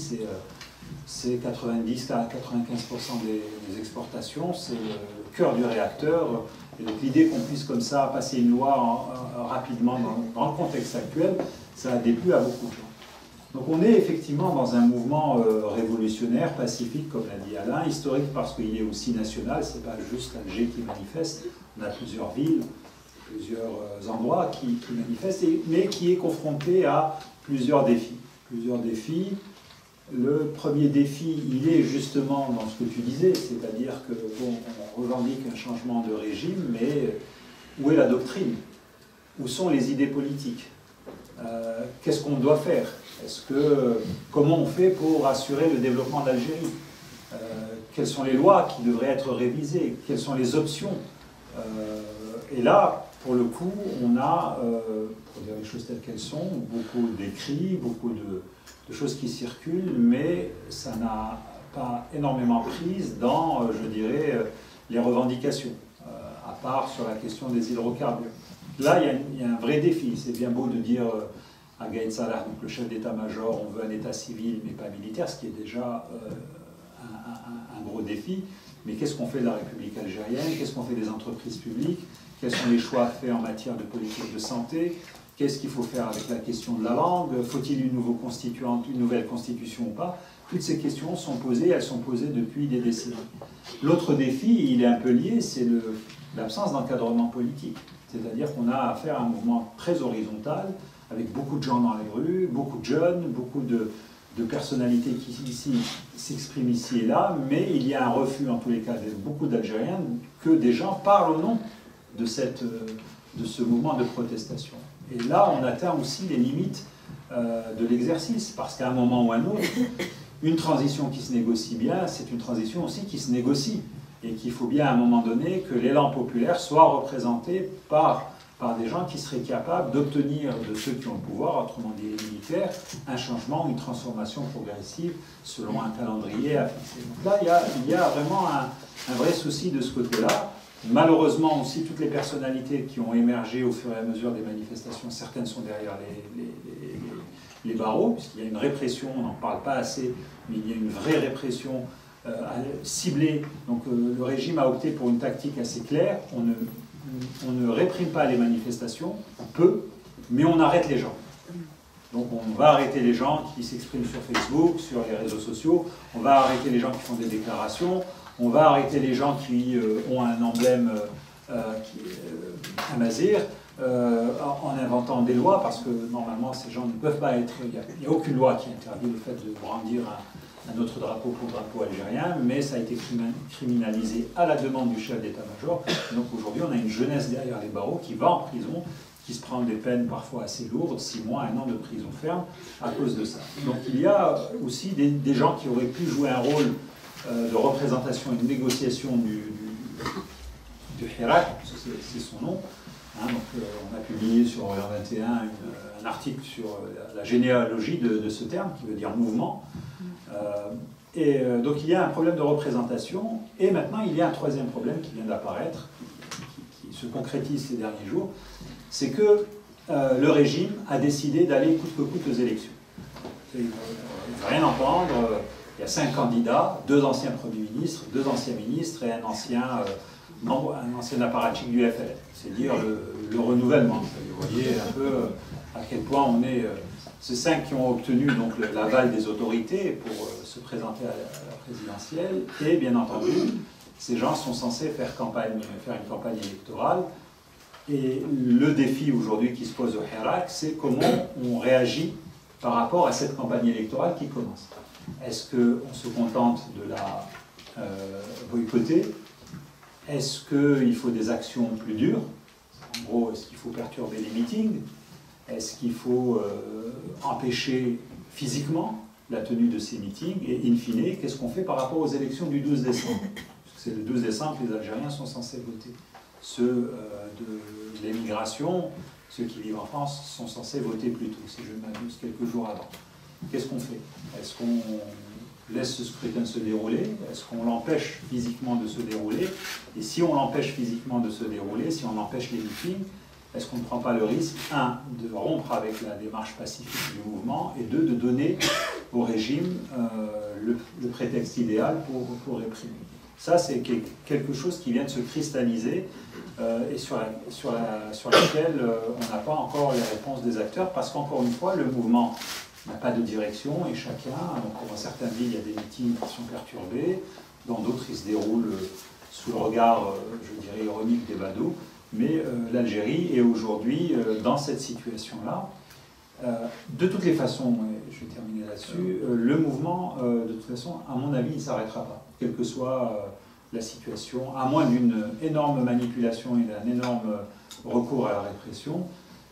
c'est 90 à 95% des exportations, c'est le cœur du réacteur. Et donc l'idée qu'on puisse comme ça passer une loi rapidement dans le contexte actuel, ça a déplu à beaucoup de gens. Donc on est effectivement dans un mouvement révolutionnaire, pacifique, comme l'a dit Alain, historique parce qu'il est aussi national, c'est pas juste Alger qui manifeste, on a plusieurs villes, plusieurs endroits qui manifestent, mais qui est confronté à plusieurs défis. Le premier défi, il est justement dans ce que tu disais, c'est-à-dire que bon, on revendique un changement de régime, mais où est la doctrine? Où sont les idées politiques? Qu'est-ce qu'on doit faire? Comment on fait pour assurer le développement d'Algérie? Quelles sont les lois qui devraient être révisées? Quelles sont les options? Et là, pour le coup, on a, pour dire les choses telles qu'elles sont, beaucoup d'écrits, beaucoup de choses qui circulent, mais ça n'a pas énormément prise dans, je dirais, les revendications, à part sur la question des hydrocarbures. Là, il y a un vrai défi. C'est bien beau de dire à Gaïd Salah, donc le chef d'état-major, on veut un état civil mais pas militaire, ce qui est déjà un gros défi. Mais qu'est-ce qu'on fait de la République algérienne? Qu'est-ce qu'on fait des entreprises publiques? Quels sont les choix faits en matière de politique de santé? Qu'est-ce qu'il faut faire avec la question de la langue? Faut-il une nouvelle constitution ou pas? Toutes ces questions sont posées, elles sont posées depuis des décennies. L'autre défi, il est un peu lié, c'est l'absence d'encadrement politique. C'est-à-dire qu'on a affaire à un mouvement très horizontal, avec beaucoup de gens dans les rues, beaucoup de jeunes, beaucoup de personnalités qui s'expriment ici et là, mais il y a un refus, en tous les cas, de beaucoup d'Algériens, que des gens parlent au nom de ce mouvement de protestation. Et là, on atteint aussi les limites de l'exercice, parce qu'à un moment ou à un autre, une transition qui se négocie bien, c'est une transition aussi qui se négocie, et qu'il faut bien à un moment donné que l'élan populaire soit représenté par des gens qui seraient capables d'obtenir de ceux qui ont le pouvoir, autrement dit les militaires, un changement, une transformation progressive selon un calendrier à fixer. Donc là, il y a vraiment un vrai souci de ce côté-là. Malheureusement aussi, toutes les personnalités qui ont émergé au fur et à mesure des manifestations, certaines sont derrière les barreaux, puisqu'il y a une répression, on n'en parle pas assez, mais il y a une vraie répression ciblée. Donc le régime a opté pour une tactique assez claire, on ne réprime pas les manifestations, on peut, mais on arrête les gens. Donc on va arrêter les gens qui s'expriment sur Facebook, sur les réseaux sociaux, on va arrêter les gens qui font des déclarations, on va arrêter les gens qui ont un emblème Amazir, en inventant des lois, parce que normalement ces gens ne peuvent pas être... Il n'y a aucune loi qui interdit le fait de brandir un autre drapeau pour le drapeau algérien, mais ça a été criminalisé à la demande du chef d'état-major. Donc aujourd'hui, on a une jeunesse derrière les barreaux qui va en prison, qui se prend des peines parfois assez lourdes, 6 mois, 1 an de prison ferme, à cause de ça. Donc il y a aussi des gens qui auraient pu jouer un rôle de représentation et de négociation du Hirak, c'est son nom. Hein, donc, on a publié sur Orient 21 un article sur la généalogie de ce terme, qui veut dire mouvement. Donc il y a un problème de représentation, et maintenant il y a un troisième problème qui vient d'apparaître, qui se concrétise ces derniers jours, c'est que le régime a décidé d'aller coûte que coûte aux élections. Il ne faut rien entendre, il y a 5 candidats, 2 anciens premiers ministres, 2 anciens ministres et un ancien apparatchik du FLN. C'est dire le renouvellement. Vous voyez un peu à quel point on est... Ces 5 qui ont obtenu donc l'aval des autorités pour se présenter à la présidentielle, et bien entendu, ces gens sont censés faire une campagne électorale Et le défi aujourd'hui qui se pose au Hirak, c'est comment on réagit par rapport à cette campagne électorale qui commence. Est-ce qu'on se contente de la boycotter? Est-ce qu'il faut des actions plus dures? En gros, est-ce qu'il faut perturber les meetings? Est-ce qu'il faut empêcher physiquement la tenue de ces meetings? Et in fine, qu'est-ce qu'on fait par rapport aux élections du 12 décembre? Parce que c'est le 12 décembre que les Algériens sont censés voter. Ceux de l'émigration, ceux qui vivent en France, sont censés voter plus tôt, si je ne m'abuse, quelques jours avant. Qu'est-ce qu'on fait? Est-ce qu'on laisse ce scrutin se dérouler? Est-ce qu'on l'empêche physiquement de se dérouler? Et si on l'empêche physiquement de se dérouler, si on empêche les meetings, est-ce qu'on ne prend pas le risque, un, de rompre avec la démarche pacifique du mouvement, et deux, de donner au régime le prétexte idéal pour réprimer? Ça, c'est quelque chose qui vient de se cristalliser et sur laquelle on n'a pas encore les réponses des acteurs, parce qu'encore une fois, le mouvement n'a pas de direction et chacun, donc dans certaines villes, il y a des meetings qui sont perturbés, dans d'autres, ils se déroulent sous le regard, je dirais, ironique des badauds. Mais l'Algérie est aujourd'hui dans cette situation-là. De toutes les façons, et je vais terminer là-dessus, le mouvement, de toute façon, à mon avis, il ne s'arrêtera pas, quelle que soit la situation, à moins d'une énorme manipulation et d'un énorme recours à la répression,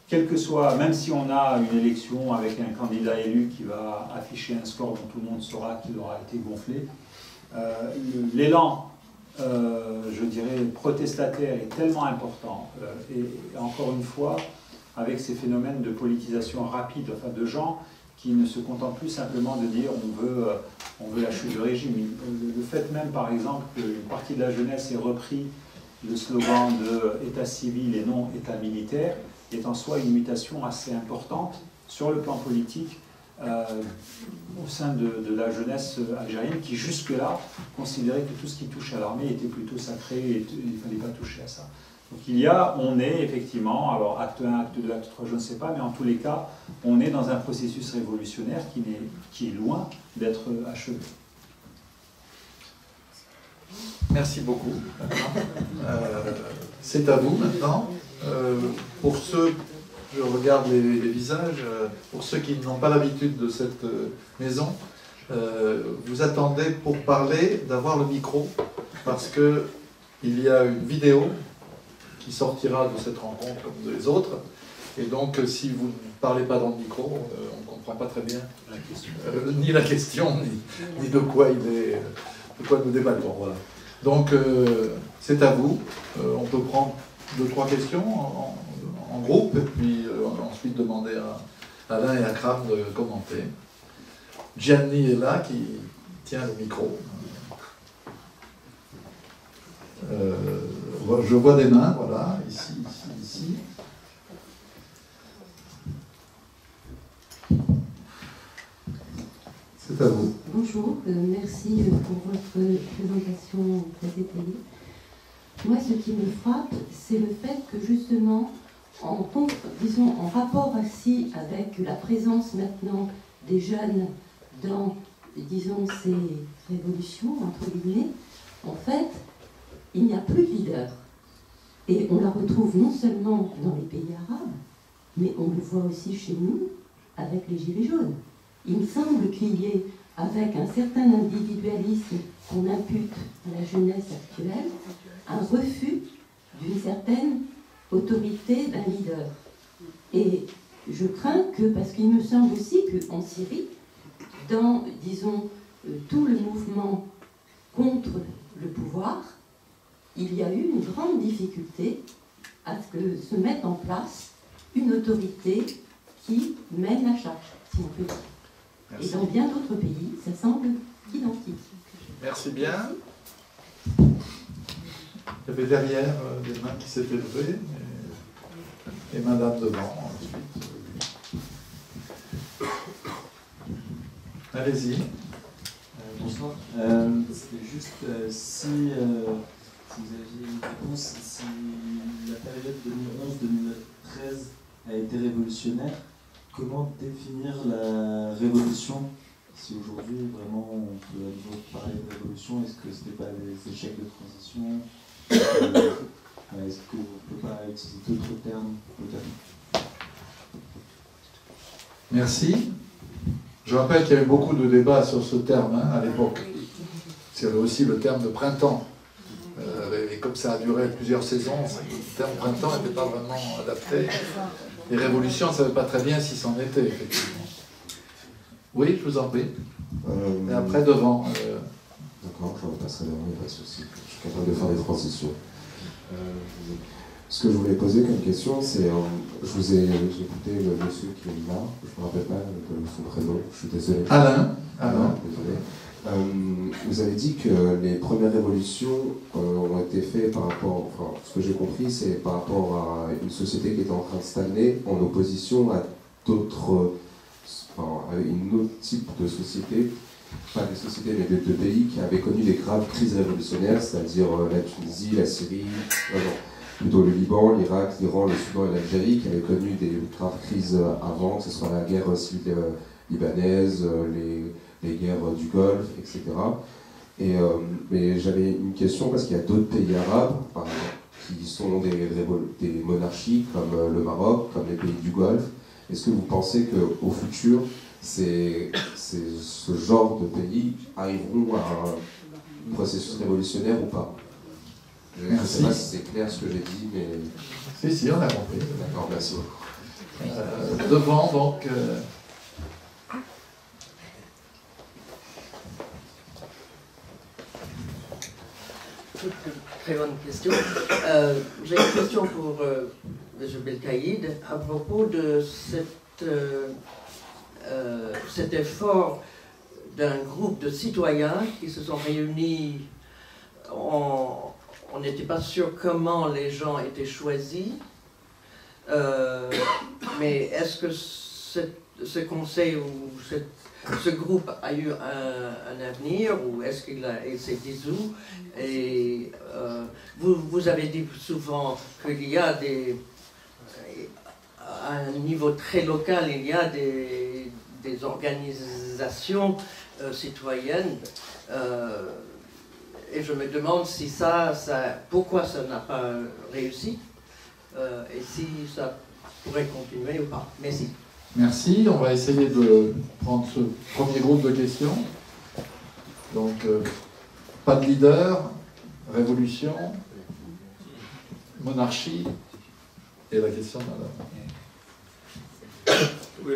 quel que soit, même si on a une élection avec un candidat élu qui va afficher un score dont tout le monde saura qu'il aura été gonflé, l'élan, je dirais, protestataire est tellement important, et encore une fois, avec ces phénomènes de politisation rapide, enfin de gens qui ne se contentent plus simplement de dire on veut la chute du régime. Le fait même, par exemple, qu'une partie de la jeunesse ait repris le slogan de État civil et non État militaire est en soi une mutation assez importante sur le plan politique au sein de la jeunesse algérienne qui jusque-là considérait que tout ce qui touche à l'armée était plutôt sacré et il ne fallait pas toucher à ça. Donc on est effectivement, alors acte 1, acte 2, acte 3, je ne sais pas, mais en tous les cas, on est dans un processus révolutionnaire qui est loin d'être achevé. Merci beaucoup. C'est à vous maintenant. Pour ceux, je regarde les visages, pour ceux qui n'ont pas l'habitude de cette maison, vous attendez pour parler d'avoir le micro, parce qu'il y a une vidéo qui sortira de cette rencontre comme des autres, et donc si vous ne parlez pas dans le micro, on ne comprend pas très bien la question. Ni la question, ni de quoi de quoi nous débattons. Voilà. Donc c'est à vous. On peut prendre 2-3 questions en groupe, et puis ensuite demander à Alain et à Kram de commenter. Gianni est là, qui tient le micro. Je vois des mains, voilà, ici, ici, ici. C'est à vous. Bonjour, merci pour votre présentation très détaillée. Moi, ce qui me frappe, c'est le fait que justement, en rapport aussi avec la présence maintenant des jeunes dans, disons, ces révolutions, entre guillemets, en fait, il n'y a plus de leader. Et on la retrouve non seulement dans les pays arabes, mais on le voit aussi chez nous avec les Gilets jaunes. Il me semble qu'il y ait, avec un certain individualisme qu'on impute à la jeunesse actuelle, un refus d'une certaine autorité d'un leader. Et je crains que, parce qu'il me semble aussi qu'en Syrie, dans, disons, tout le mouvement contre le pouvoir, il y a eu une grande difficulté à ce que se mette en place une autorité qui mène la charge, si on peut dire. Merci. Et dans bien d'autres pays, ça semble identique. Merci bien. Il y avait derrière des mains qui s'étaient levées, et madame devant ensuite. Allez-y. Bonsoir. C'était juste si vous aviez une réponse, si la période 2011-2013 a été révolutionnaire, comment définir la révolution? Si aujourd'hui, vraiment, on peut à nouveau parler de révolution, est-ce que ce n'est pas des échecs de transition? Est-ce qu'on ne peut pas utiliser d'autres termes peut-être. Merci. Je rappelle qu'il y a eu beaucoup de débats sur ce terme à l'époque. Il y avait aussi le terme de printemps. Et comme ça a duré plusieurs saisons, le terme printemps n'était pas vraiment adapté. Les révolutions, on ne savait pas très bien si c'en était, effectivement. Oui, je vous en prie. Et après, devant. D'accord, je repasserai devant, il n'y a pas de souci. Je suis capable de faire des transitions. Ce que je voulais poser comme question, c'est... j'ai écouté le monsieur qui est là, je ne me rappelle pas de son prénom, je suis désolé. Alain. Désolé. Vous avez dit que les premières révolutions ont été faites par rapport, enfin, ce que j'ai compris, c'est par rapport à une société qui était en train de stagner en opposition à d'autres, à une autre type de société, pas des sociétés mais de pays qui avaient connu des graves crises révolutionnaires, c'est-à-dire la Tunisie, la Syrie, plutôt le Liban, l'Irak, l'Iran, le Soudan et l'Algérie, qui avaient connu des graves crises avant, que ce soit la guerre civile libanaise, les guerres du Golfe, etc. Mais j'avais une question parce qu'il y a d'autres pays arabes, par exemple, qui sont des monarchies comme le Maroc, comme les pays du Golfe. Est-ce que vous pensez qu'au futur, ce genre de pays arriveront à un processus révolutionnaire ou pas? Je ne sais pas si c'est clair ce que j'ai dit, mais... Si, on a compris. D'accord, merci beaucoup. Devant, donc... Très bonne question. J'ai une question pour M. Belkaïd à propos de cet effort d'un groupe de citoyens qui se sont réunis. On n'était pas sûr comment les gens étaient choisis, mais est-ce que ce conseil ou ce groupe a eu un avenir ou est-ce qu'il s'est dissous? Et vous avez dit souvent qu'il y a à un niveau très local, il y a des organisations citoyennes. Et je me demande si pourquoi ça n'a pas réussi et si ça pourrait continuer ou pas. Merci. Merci. On va essayer de prendre ce premier groupe de questions. Donc, pas de leader, révolution, monarchie, et la question de madame. Oui,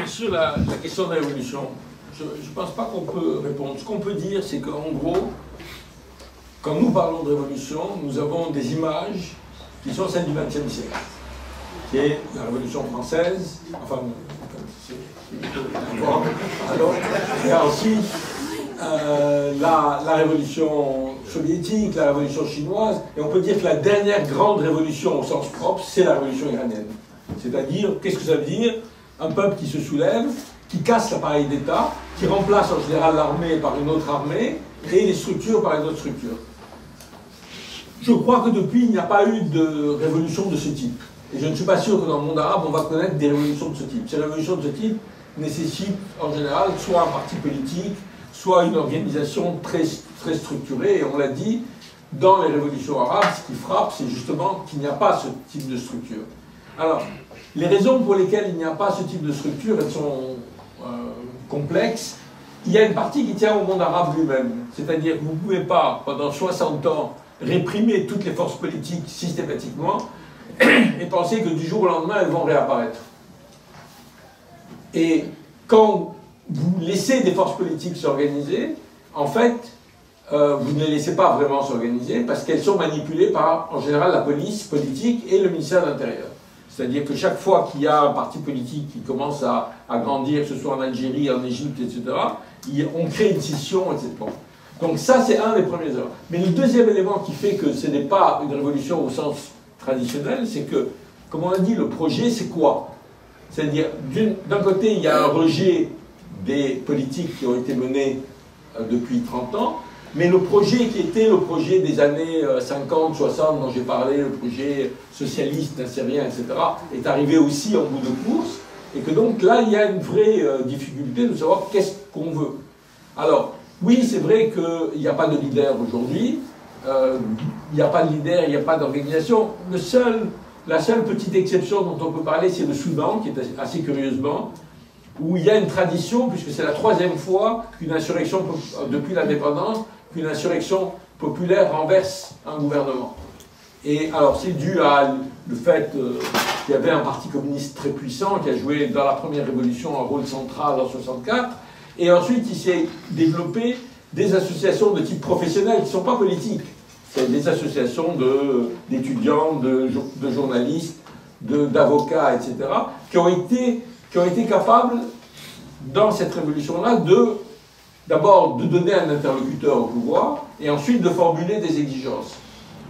sur la question de la révolution, je ne pense pas qu'on peut répondre. Ce qu'on peut dire, c'est qu'en gros, quand nous parlons de révolution, nous avons des images qui sont celles du XXe siècle, qui est la Révolution française, enfin, alors, il y a aussi la Révolution soviétique, la Révolution chinoise, et on peut dire que la dernière grande révolution au sens propre, c'est la Révolution iranienne. C'est-à-dire, qu'est-ce que ça veut dire? Un peuple qui se soulève, qui casse l'appareil d'État, qui remplace en général l'armée par une autre armée, et les structures par une autre structure. Je crois que depuis, il n'y a pas eu de révolution de ce type. Et je ne suis pas sûr que dans le monde arabe, on va connaître des révolutions de ce type. Ces révolutions de ce type nécessitent, en général, soit un parti politique, soit une organisation très, très structurée. Et on l'a dit, dans les révolutions arabes, ce qui frappe, c'est justement qu'il n'y a pas ce type de structure. Alors, les raisons pour lesquelles il n'y a pas ce type de structure, elles sont complexes. Il y a une partie qui tient au monde arabe lui-même. C'est-à-dire que vous ne pouvez pas, pendant 60 ans, réprimer toutes les forces politiques systématiquement et penser que du jour au lendemain, elles vont réapparaître. Et quand vous laissez des forces politiques s'organiser, en fait, vous ne les laissez pas vraiment s'organiser parce qu'elles sont manipulées par, en général, la police politique et le ministère de l'Intérieur. C'est-à-dire que chaque fois qu'il y a un parti politique qui commence à grandir, que ce soit en Algérie, en Égypte, etc., on crée une scission, etc. Donc ça, c'est un des premiers erreurs. Mais le deuxième élément qui fait que ce n'est pas une révolution au sens traditionnel, c'est que, comme on a dit, le projet, c'est quoi? C'est-à-dire, d'un côté, il y a un rejet des politiques qui ont été menées depuis 30 ans, mais le projet qui était le projet des années 50, 60, dont j'ai parlé, le projet socialiste, nassérien, etc., est arrivé aussi en bout de course, et que donc là, il y a une vraie difficulté de savoir qu'est-ce qu'on veut. Alors, oui, c'est vrai qu'il n'y a pas de leader aujourd'hui, il n'y a pas de leader, il n'y a pas d'organisation. La seule petite exception dont on peut parler, c'est le Soudan, qui est assez curieusement, où il y a une tradition, puisque c'est la 3e fois qu'une insurrection, depuis l'indépendance, qu'une insurrection populaire renverse un gouvernement. Et alors c'est dû à le fait qu'il y avait un parti communiste très puissant qui a joué dans la première révolution un rôle central en 1964, et ensuite il s'est développé des associations de type professionnel qui ne sont pas politiques. C'est des associations d'étudiants, de journalistes, d'avocats, etc., qui ont été capables, dans cette révolution-là, d'abord de donner un interlocuteur au pouvoir, et ensuite de formuler des exigences.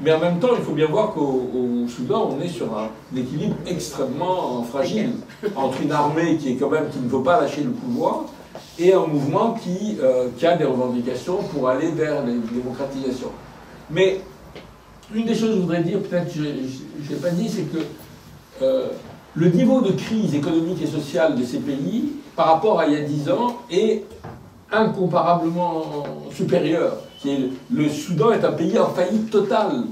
Mais en même temps, il faut bien voir qu'au Soudan, on est sur un équilibre extrêmement fragile, entre une armée qui ne veut pas lâcher le pouvoir, et un mouvement qui a des revendications pour aller vers les démocratisations. Mais une des choses que je voudrais dire, peut-être je ne l'ai pas dit, c'est que le niveau de crise économique et sociale de ces pays, par rapport à il y a 10 ans, est incomparablement supérieur. Le Soudan est un pays en faillite totale.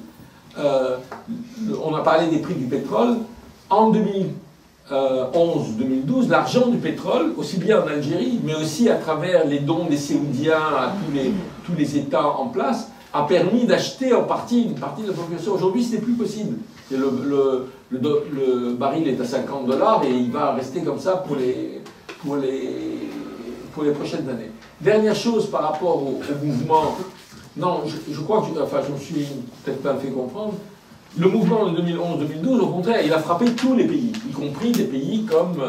On a parlé des prix du pétrole. En 2011-2012, l'argent du pétrole, aussi bien en Algérie, mais aussi à travers les dons des Saoudiens à tous les États en place, a permis d'acheter une partie de la population. Aujourd'hui, ce n'est plus possible. Le baril est à $50 et il va rester comme ça pour les prochaines années. Dernière chose par rapport au mouvement, non, je crois que, enfin, je me suis peut-être pas fait comprendre, le mouvement de 2011-2012, au contraire, il a frappé tous les pays, y compris des pays comme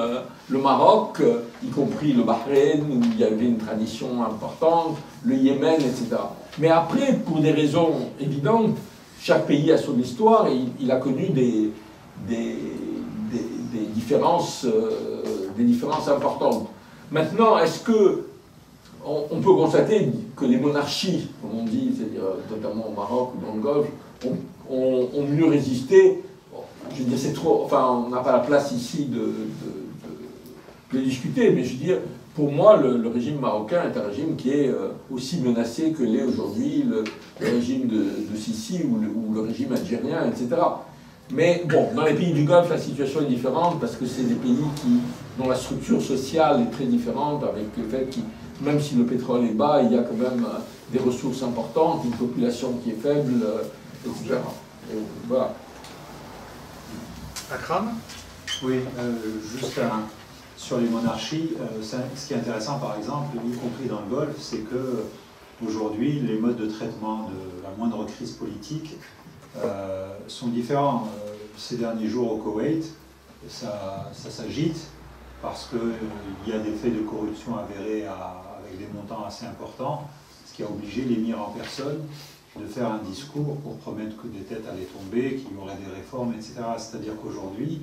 le Maroc, y compris le Bahreïn, où il y avait une tradition importante, le Yémen, etc. Mais après, pour des raisons évidentes, chaque pays a son histoire et il a connu des différences importantes. Maintenant, est-ce que on peut constater que les monarchies, comme on dit, c'est-à-dire notamment au Maroc ou dans le Golfe, ont mieux résisté? Je veux dire, c'est trop. Enfin, on n'a pas la place ici de discuter, mais je veux dire, pour moi, le régime marocain est un régime qui est aussi menacé que l'est aujourd'hui le régime de Sisi ou le régime algérien, etc. Mais bon, dans les pays du Golfe, la situation est différente parce que c'est des pays dont la structure sociale est très différente, avec le fait que même si le pétrole est bas, il y a quand même des ressources importantes, une population qui est faible, etc. Et voilà. Akram ? Oui, juste sur les monarchies, ce qui est intéressant par exemple, y compris dans le Golfe, c'est que aujourd'hui les modes de traitement de la moindre crise politique sont différents. Ces derniers jours au Koweït, ça s'agite parce qu'il y a des faits de corruption avérés avec des montants assez importants, ce qui a obligé l'émir en personne de faire un discours pour promettre que des têtes allaient tomber, qu'il y aurait des réformes, etc. C'est-à-dire qu'aujourd'hui,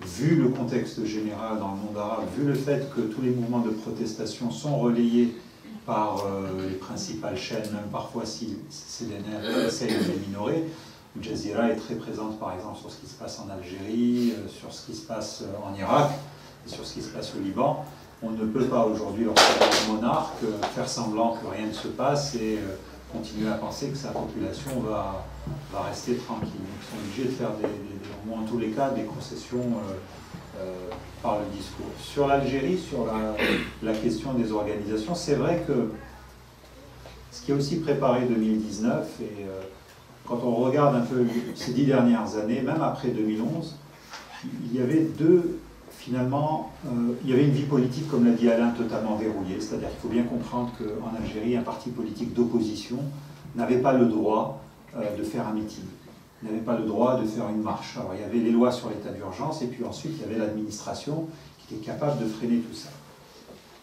vu le contexte général dans le monde arabe, vu le fait que tous les mouvements de protestation sont relayés par les principales chaînes, même parfois si CNR essaye de les minorer, Al Jazeera est très présente par exemple sur ce qui se passe en Algérie, sur ce qui se passe en Irak, et sur ce qui se passe au Liban. On ne peut pas aujourd'hui, lorsqu'il y a un monarque, faire semblant que rien ne se passe et continuer à penser que sa population va rester tranquille. Donc ils sont obligés de faire, au moins en tous les cas, des concessions par le discours. Sur l'Algérie, sur la question des organisations, c'est vrai que ce qui a aussi préparé 2019, et quand on regarde un peu ces 10 dernières années, même après 2011, il y avait finalement, il y avait une vie politique, comme l'a dit Alain, totalement verrouillée. C'est-à-dire qu'il faut bien comprendre qu'en Algérie, un parti politique d'opposition n'avait pas le droit de faire un meeting, n'avait pas le droit de faire une marche. Alors il y avait les lois sur l'état d'urgence, et puis ensuite il y avait l'administration qui était capable de freiner tout ça.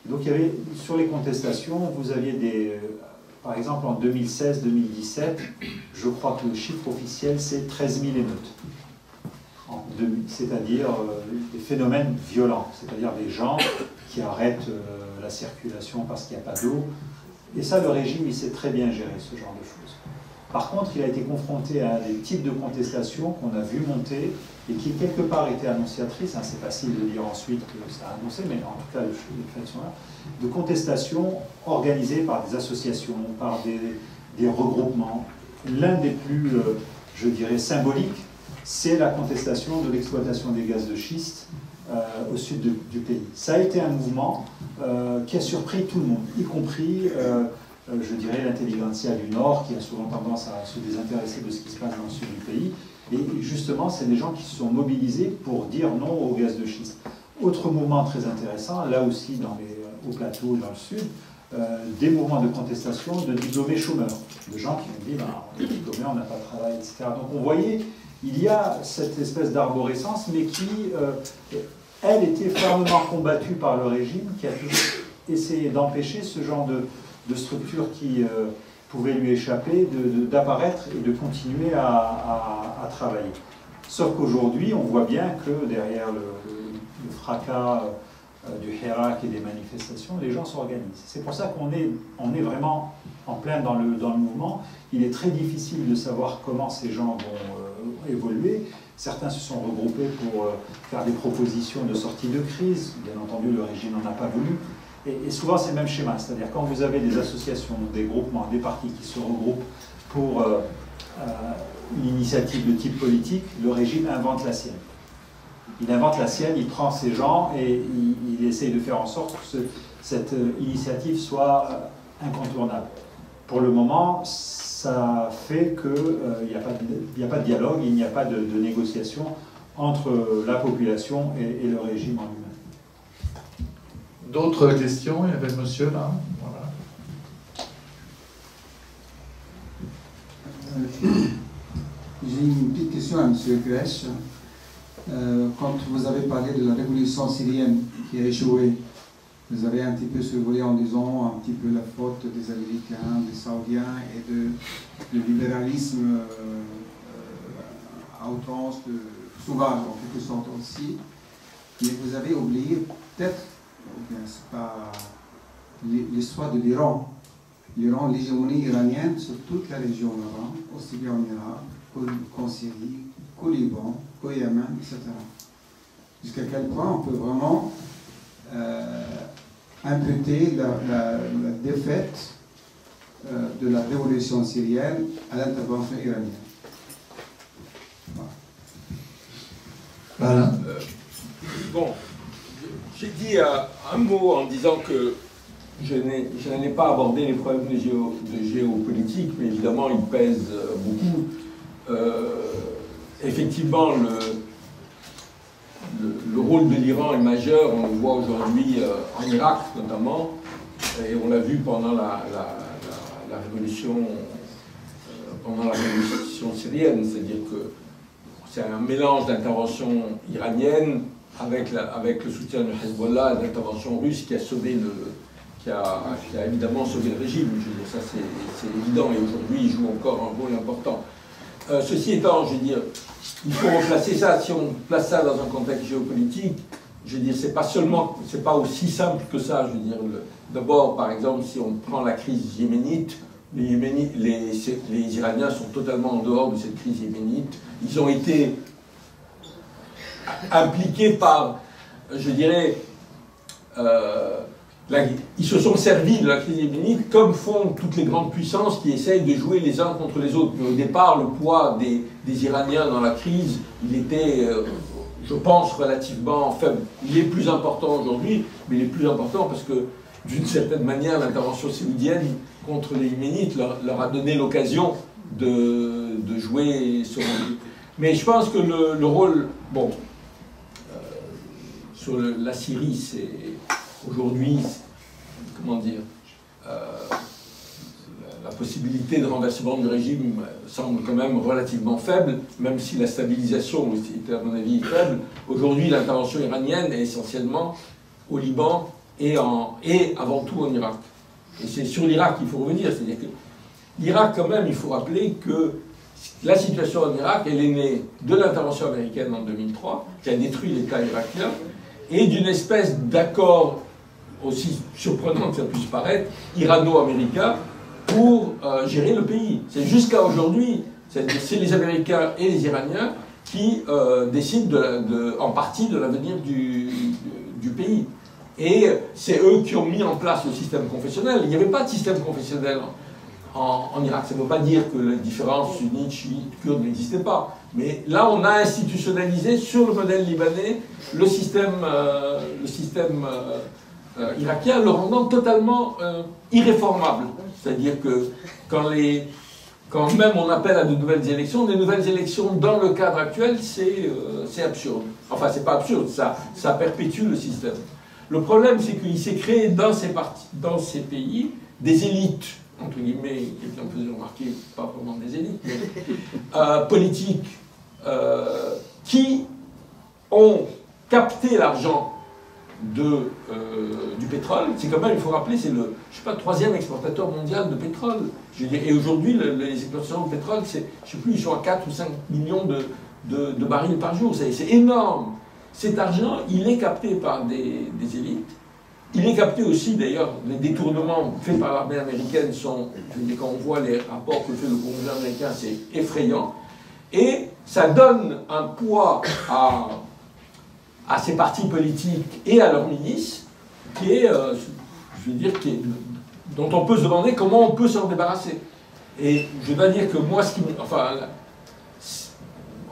Donc il y avait, sur les contestations, vous aviez par exemple en 2016-2017, je crois que le chiffre officiel c'est 13 000 émeutes. C'est-à-dire des phénomènes violents, c'est-à-dire des gens qui arrêtent la circulation parce qu'il n'y a pas d'eau. Et ça, le régime, il sait très bien gérer ce genre de choses. Par contre, il a été confronté à des types de contestations qu'on a vu monter et qui, quelque part, étaient annonciatrices. Hein, c'est facile de dire ensuite que ça a annoncé, mais en tout cas, les faits sont là. De contestations organisées par des associations, par des regroupements, l'un des plus, je dirais, symboliques, c'est la contestation de l'exploitation des gaz de schiste au sud du pays. Ça a été un mouvement qui a surpris tout le monde, y compris, je dirais, l'intelligentsia du Nord, qui a souvent tendance à se désintéresser de ce qui se passe dans le sud du pays. Et justement, c'est des gens qui se sont mobilisés pour dire non au gaz de schiste. Autre mouvement très intéressant, là aussi au plateau, dans le sud, des mouvements de contestation de diplômés chômeurs, de gens qui ont dit bah, on est diplômés, on n'a pas de travail, etc. Donc on voyait, il y a cette espèce d'arborescence, mais qui, elle, était fermement combattue par le régime, qui a toujours essayé d'empêcher ce genre de structure qui pouvait lui échapper, d'apparaître et de continuer à travailler. Sauf qu'aujourd'hui, on voit bien que derrière le fracas du Hirak et des manifestations, les gens s'organisent. C'est pour ça qu'on est vraiment en plein dans le mouvement. Il est très difficile de savoir comment ces gens vont évoluer. Certains se sont regroupés pour faire des propositions de sortie de crise. Bien entendu, le régime n'en a pas voulu. Et souvent, c'est le même schéma. C'est-à-dire quand vous avez des associations, des groupements, des partis qui se regroupent pour une initiative de type politique, le régime invente la sienne. Il invente la sienne, il prend ces gens et il essaye de faire en sorte que cette initiative soit incontournable. Pour le moment, ça fait qu'il n'y a pas de dialogue, il n'y a pas de négociation entre la population et le régime en lui-même. D'autres questions? Il y avait monsieur là. Voilà. J'ai une petite question à M. Grech. Quand vous avez parlé de la révolution syrienne qui a échoué, vous avez un petit peu survolé en disant un petit peu la faute des Américains, des Saoudiens et de libéralisme à outrance, sauvage en quelque sorte aussi. Mais vous avez oublié peut-être, c'est pas l'histoire de l'Iran. L'Iran, l'hégémonie iranienne sur toute la région d'Iran, aussi bien en Irak qu'en Syrie, qu'au Liban, qu'au Yémen, etc. Jusqu'à quel point on peut vraiment imputer la défaite de la révolution syrienne à l'intervention iranienne. Voilà. Bon, j'ai dit un mot en disant que je n'allais pas aborder les problèmes de géopolitique, mais évidemment ils pèsent beaucoup. Effectivement, le rôle de l'Iran est majeur, on le voit aujourd'hui en Irak notamment, et on l'a vu pendant la révolution syrienne, c'est-à-dire que c'est un mélange d'intervention iranienne avec le soutien de Hezbollah et d'intervention russe qui a sauvé qui a évidemment sauvé le régime. Je veux dire, ça c'est évident, et aujourd'hui il joue encore un rôle important. Ceci étant, je veux dire, il faut replacer ça, si on place ça dans un contexte géopolitique, je veux dire, c'est pas aussi simple que ça, je veux dire. D'abord, par exemple, si on prend la crise yéménite, les Iraniens sont totalement en dehors de cette crise yéménite. Ils ont été impliqués par, je dirais, ils se sont servis de la crise yéménite comme font toutes les grandes puissances qui essayent de jouer les uns contre les autres. Mais au départ, le poids des Iraniens dans la crise, il était, je pense, relativement faible. Il est plus important aujourd'hui, mais il est plus important parce que, d'une certaine manière, l'intervention saoudienne contre les Yéménites leur a donné l'occasion de jouer ce rôle. Mais je pense que le rôle, bon, sur la Syrie, c'est aujourd'hui, comment dire, la possibilité de renversement du régime semble quand même relativement faible, même si la stabilisation était à mon avis faible. Aujourd'hui, l'intervention iranienne est essentiellement au Liban et avant tout en Irak. Et c'est sur l'Irak qu'il faut revenir, c'est-à-dire que l'Irak quand même, il faut rappeler que la situation en Irak, elle est née de l'intervention américaine en 2003, qui a détruit l'État irakien, et d'une espèce d'accord, aussi surprenant que ça puisse paraître, irano-américain, pour gérer le pays. C'est jusqu'à aujourd'hui, c'est les Américains et les Iraniens qui décident en partie de l'avenir du pays. Et c'est eux qui ont mis en place le système confessionnel. Il n'y avait pas de système confessionnel en Irak. Ça ne veut pas dire que les différences sunnites, chiites, kurdes n'existaient pas. Mais là, on a institutionnalisé sur le modèle libanais le système irakien, le rendant totalement irréformable. C'est-à-dire que quand même on appelle à de nouvelles élections, des nouvelles élections dans le cadre actuel, c'est absurde. Enfin, c'est pas absurde, ça perpétue le système. Le problème, c'est qu'il s'est créé dans ces pays des élites, entre guillemets, quelqu'un me faisait remarquer, pas vraiment des élites, mais politiques, qui ont capté l'argent du pétrole. C'est quand même, il faut rappeler, c'est le, je sais pas, 3e exportateur mondial de pétrole. Je veux dire, et aujourd'hui, les exportations de pétrole, c'est, je sais plus, ils sont à 4 ou 5 millions de barils par jour. C'est énorme. Cet argent, il est capté par des élites. Il est capté aussi, d'ailleurs, les détournements faits par l'armée américaine sont, je veux dire, quand on voit les rapports que fait le Congrès américain, c'est effrayant. Et ça donne un poids à ces partis politiques et à leurs milices qui est, je veux dire, dont on peut se demander comment on peut s'en débarrasser. Et je dois dire que moi, enfin,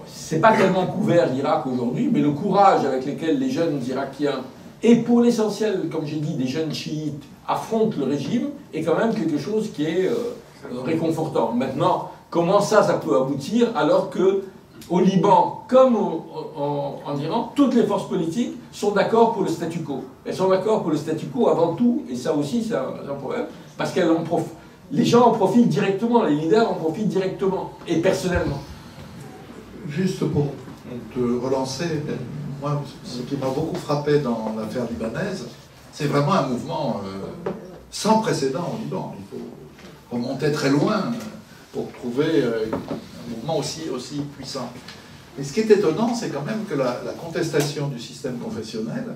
c'est pas tellement couvert l'Irak aujourd'hui, mais le courage avec lequel les jeunes Irakiens, et pour l'essentiel, comme j'ai dit, des jeunes chiites, affrontent le régime, est quand même quelque chose qui est réconfortant. Maintenant, comment ça peut aboutir alors que au Liban, comme en Iran, toutes les forces politiques sont d'accord pour le statu quo. Elles sont d'accord pour le statu quo avant tout, et ça aussi c'est un problème, parce que les gens en profitent directement, les leaders en profitent directement, et personnellement. Juste pour te relancer, moi, ce qui m'a beaucoup frappé dans l'affaire libanaise, c'est vraiment un mouvement sans précédent au Liban. Il faut remonter très loin pour trouver un mouvement aussi puissant. Et ce qui est étonnant, c'est quand même que la contestation du système confessionnel,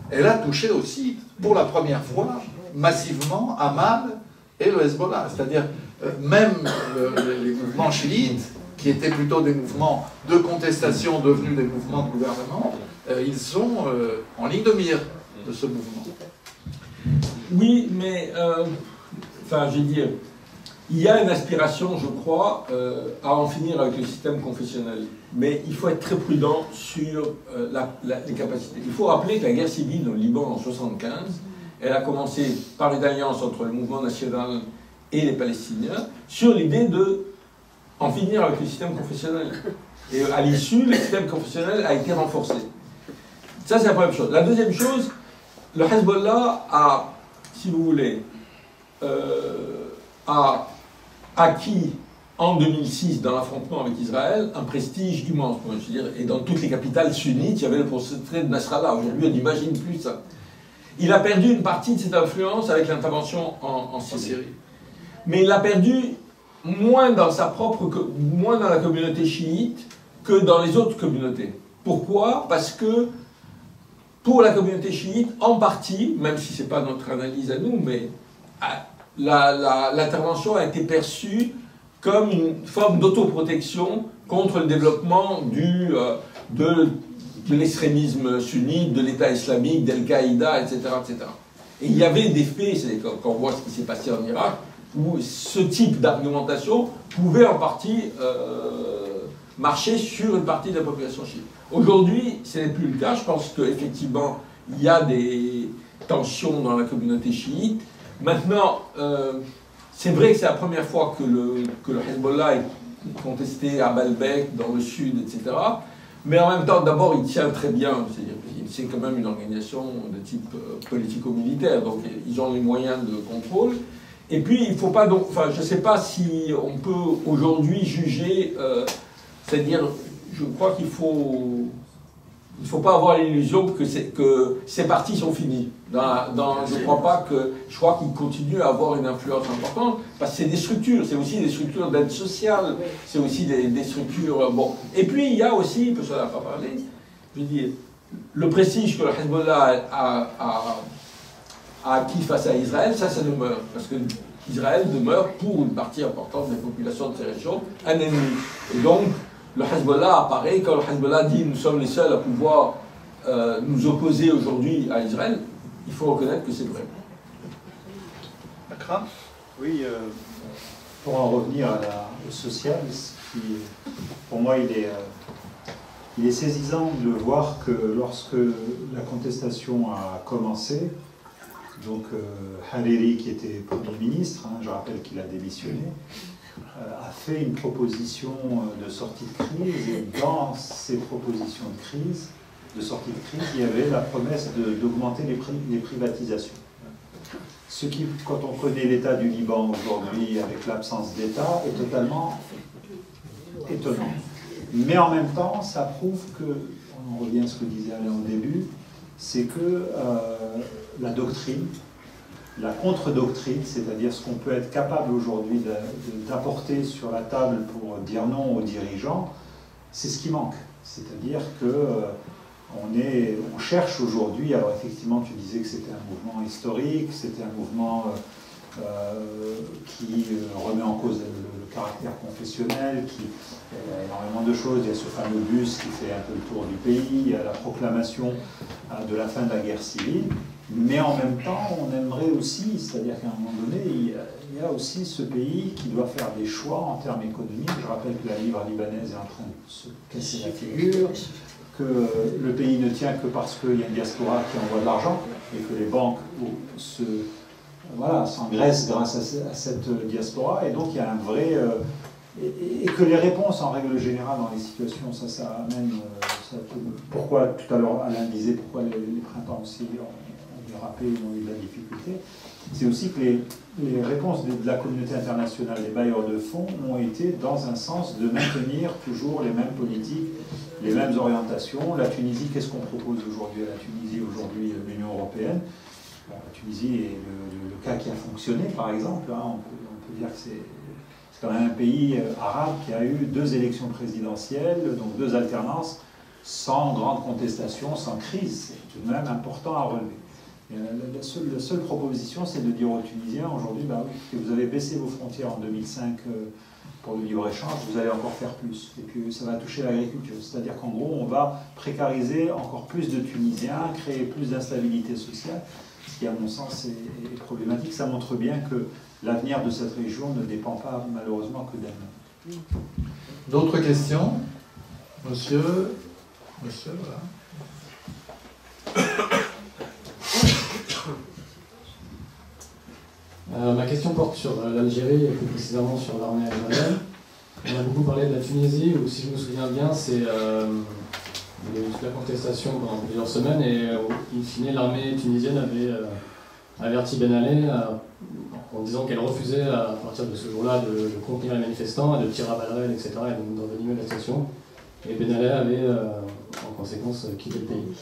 elle a touché aussi, pour la première fois, massivement Hamas et le Hezbollah. C'est-à-dire, même les mouvements chiites, qui étaient plutôt des mouvements de contestation devenus des mouvements de gouvernement, ils sont en ligne de mire de ce mouvement. Oui, mais, enfin, je veux dire, il y a une aspiration, je crois, à en finir avec le système confessionnel. Mais il faut être très prudent sur les capacités. Il faut rappeler que la guerre civile au Liban en 1975, elle a commencé par une alliance entre le mouvement national et les Palestiniens sur l'idée de en finir avec le système confessionnel. Et à l'issue, le système confessionnel a été renforcé. Ça, c'est la première chose. La deuxième chose, le Hezbollah a, si vous voulez, a acquis en 2006, dans l'affrontement avec Israël, un prestige immense. Je veux dire, et dans toutes les capitales sunnites, il y avait le portrait de Nasrallah. Aujourd'hui, on n'imagine plus ça. Il a perdu une partie de cette influence avec l'intervention en Syrie. Mais il l'a perdu moins dans la communauté chiite que dans les autres communautés. Pourquoi? Parce que pour la communauté chiite, en partie, même si ce n'est pas notre analyse à nous, mais l'intervention a été perçue comme une forme d'autoprotection contre le développement de l'extrémisme sunnite, de l'État islamique, d'Al-Qaïda, etc., etc. Et il y avait des faits, quand on voit ce qui s'est passé en Irak, où ce type d'argumentation pouvait en partie marcher sur une partie de la population chiite. Aujourd'hui, ce n'est plus le cas. Je pense qu'effectivement, il y a des tensions dans la communauté chiite. Maintenant, c'est vrai que c'est la première fois que le Hezbollah est contesté à Baalbek, dans le sud, etc. Mais en même temps, d'abord, il tient très bien. C'est quand même une organisation de type politico-militaire, donc ils ont les moyens de contrôle. Et puis, il ne faut pas donc... Enfin, je ne sais pas si on peut aujourd'hui juger... c'est-à-dire, je crois qu'il faut... Il ne faut pas avoir l'illusion que ces partis sont finis. Je ne crois pas que... Je crois qu'ils continuent à avoir une influence importante, parce que c'est des structures, c'est aussi des structures d'aide sociale, c'est aussi des structures... Bon. Et puis, il y a aussi, parce qu'on n'a pas parlé, je veux dire, le prestige que le Hezbollah a acquis face à Israël, ça demeure. Parce que Israël demeure, pour une partie importante des populations de ces régions, un ennemi. Et donc, le Hezbollah apparaît, quand le Hezbollah dit « nous sommes les seuls à pouvoir nous opposer aujourd'hui à Israël », il faut reconnaître que c'est vrai. Akram ? Oui, pour en revenir au social, pour moi, il est saisissant de voir que lorsque la contestation a commencé, donc Hariri, qui était Premier ministre, je rappelle qu'il a démissionné, a fait une proposition de sortie de crise, et dans ces propositions de sortie de crise, il y avait la promesse d'augmenter les privatisations. Ce qui, quand on connaît l'état du Liban aujourd'hui, avec l'absence d'État, est totalement étonnant. Mais en même temps, ça prouve que, on revient à ce que disait Alain au début, c'est que la doctrine, la contre-doctrine, c'est-à-dire ce qu'on peut être capable aujourd'hui d'apporter sur la table pour dire non aux dirigeants, c'est ce qui manque. C'est-à-dire que on cherche aujourd'hui, alors effectivement tu disais que c'était un mouvement historique, c'était un mouvement qui remet en cause le caractère confessionnel, il y a énormément de choses, il y a ce fameux bus qui fait un peu le tour du pays, il y a la proclamation de la fin de la guerre civile, mais en même temps on aimerait aussi, c'est-à-dire qu'à un moment donné, il y a aussi ce pays qui doit faire des choix en termes économiques. Je rappelle que la livre libanaise est en train de se casser la figure, que le pays ne tient que parce qu'il y a une diaspora qui envoie de l'argent et que les banques s'engraissent grâce à cette diaspora, et donc il y a un vrai... et que les réponses en règle générale dans les situations, ça amène... pourquoi tout à l'heure Alain disait pourquoi les printemps aussi ont dérapé, ont eu de la difficulté, c'est aussi que les réponses de la communauté internationale, les bailleurs de fonds, ont été dans un sens de maintenir toujours les mêmes politiques, les mêmes orientations. La Tunisie, qu'est-ce qu'on propose aujourd'hui à la Tunisie, aujourd'hui l'Union européenne? La Tunisie est le cas qui a fonctionné, par exemple. On peut dire que c'est quand même un pays arabe qui a eu 2 élections présidentielles, donc 2 alternances, sans grande contestation, sans crise. C'est tout de même important à relever. La seule proposition, c'est de dire aux Tunisiens aujourd'hui, que vous avez baissé vos frontières en 2005 pour le libre-échange, vous allez encore faire plus. Et puis ça va toucher l'agriculture. C'est-à-dire qu'en gros, on va précariser encore plus de Tunisiens, créer plus d'instabilité sociale, ce qui, à mon sens, est problématique. Ça montre bien que l'avenir de cette région ne dépend pas, malheureusement, que d'elle-même. D'autres questions? Monsieur, voilà. Ma question porte sur l'Algérie et plus précisément sur l'armée algérienne. On a beaucoup parlé de la Tunisie, où si je me souviens bien, il y a eu toute la contestation pendant plusieurs semaines et in fine l'armée tunisienne avait averti Ben Ali en disant qu'elle refusait à partir de ce jour-là de contenir les manifestants et de tirer à balles réelles, etc. et d'envenimer la station. Et Ben Ali avait en conséquence quitté le pays.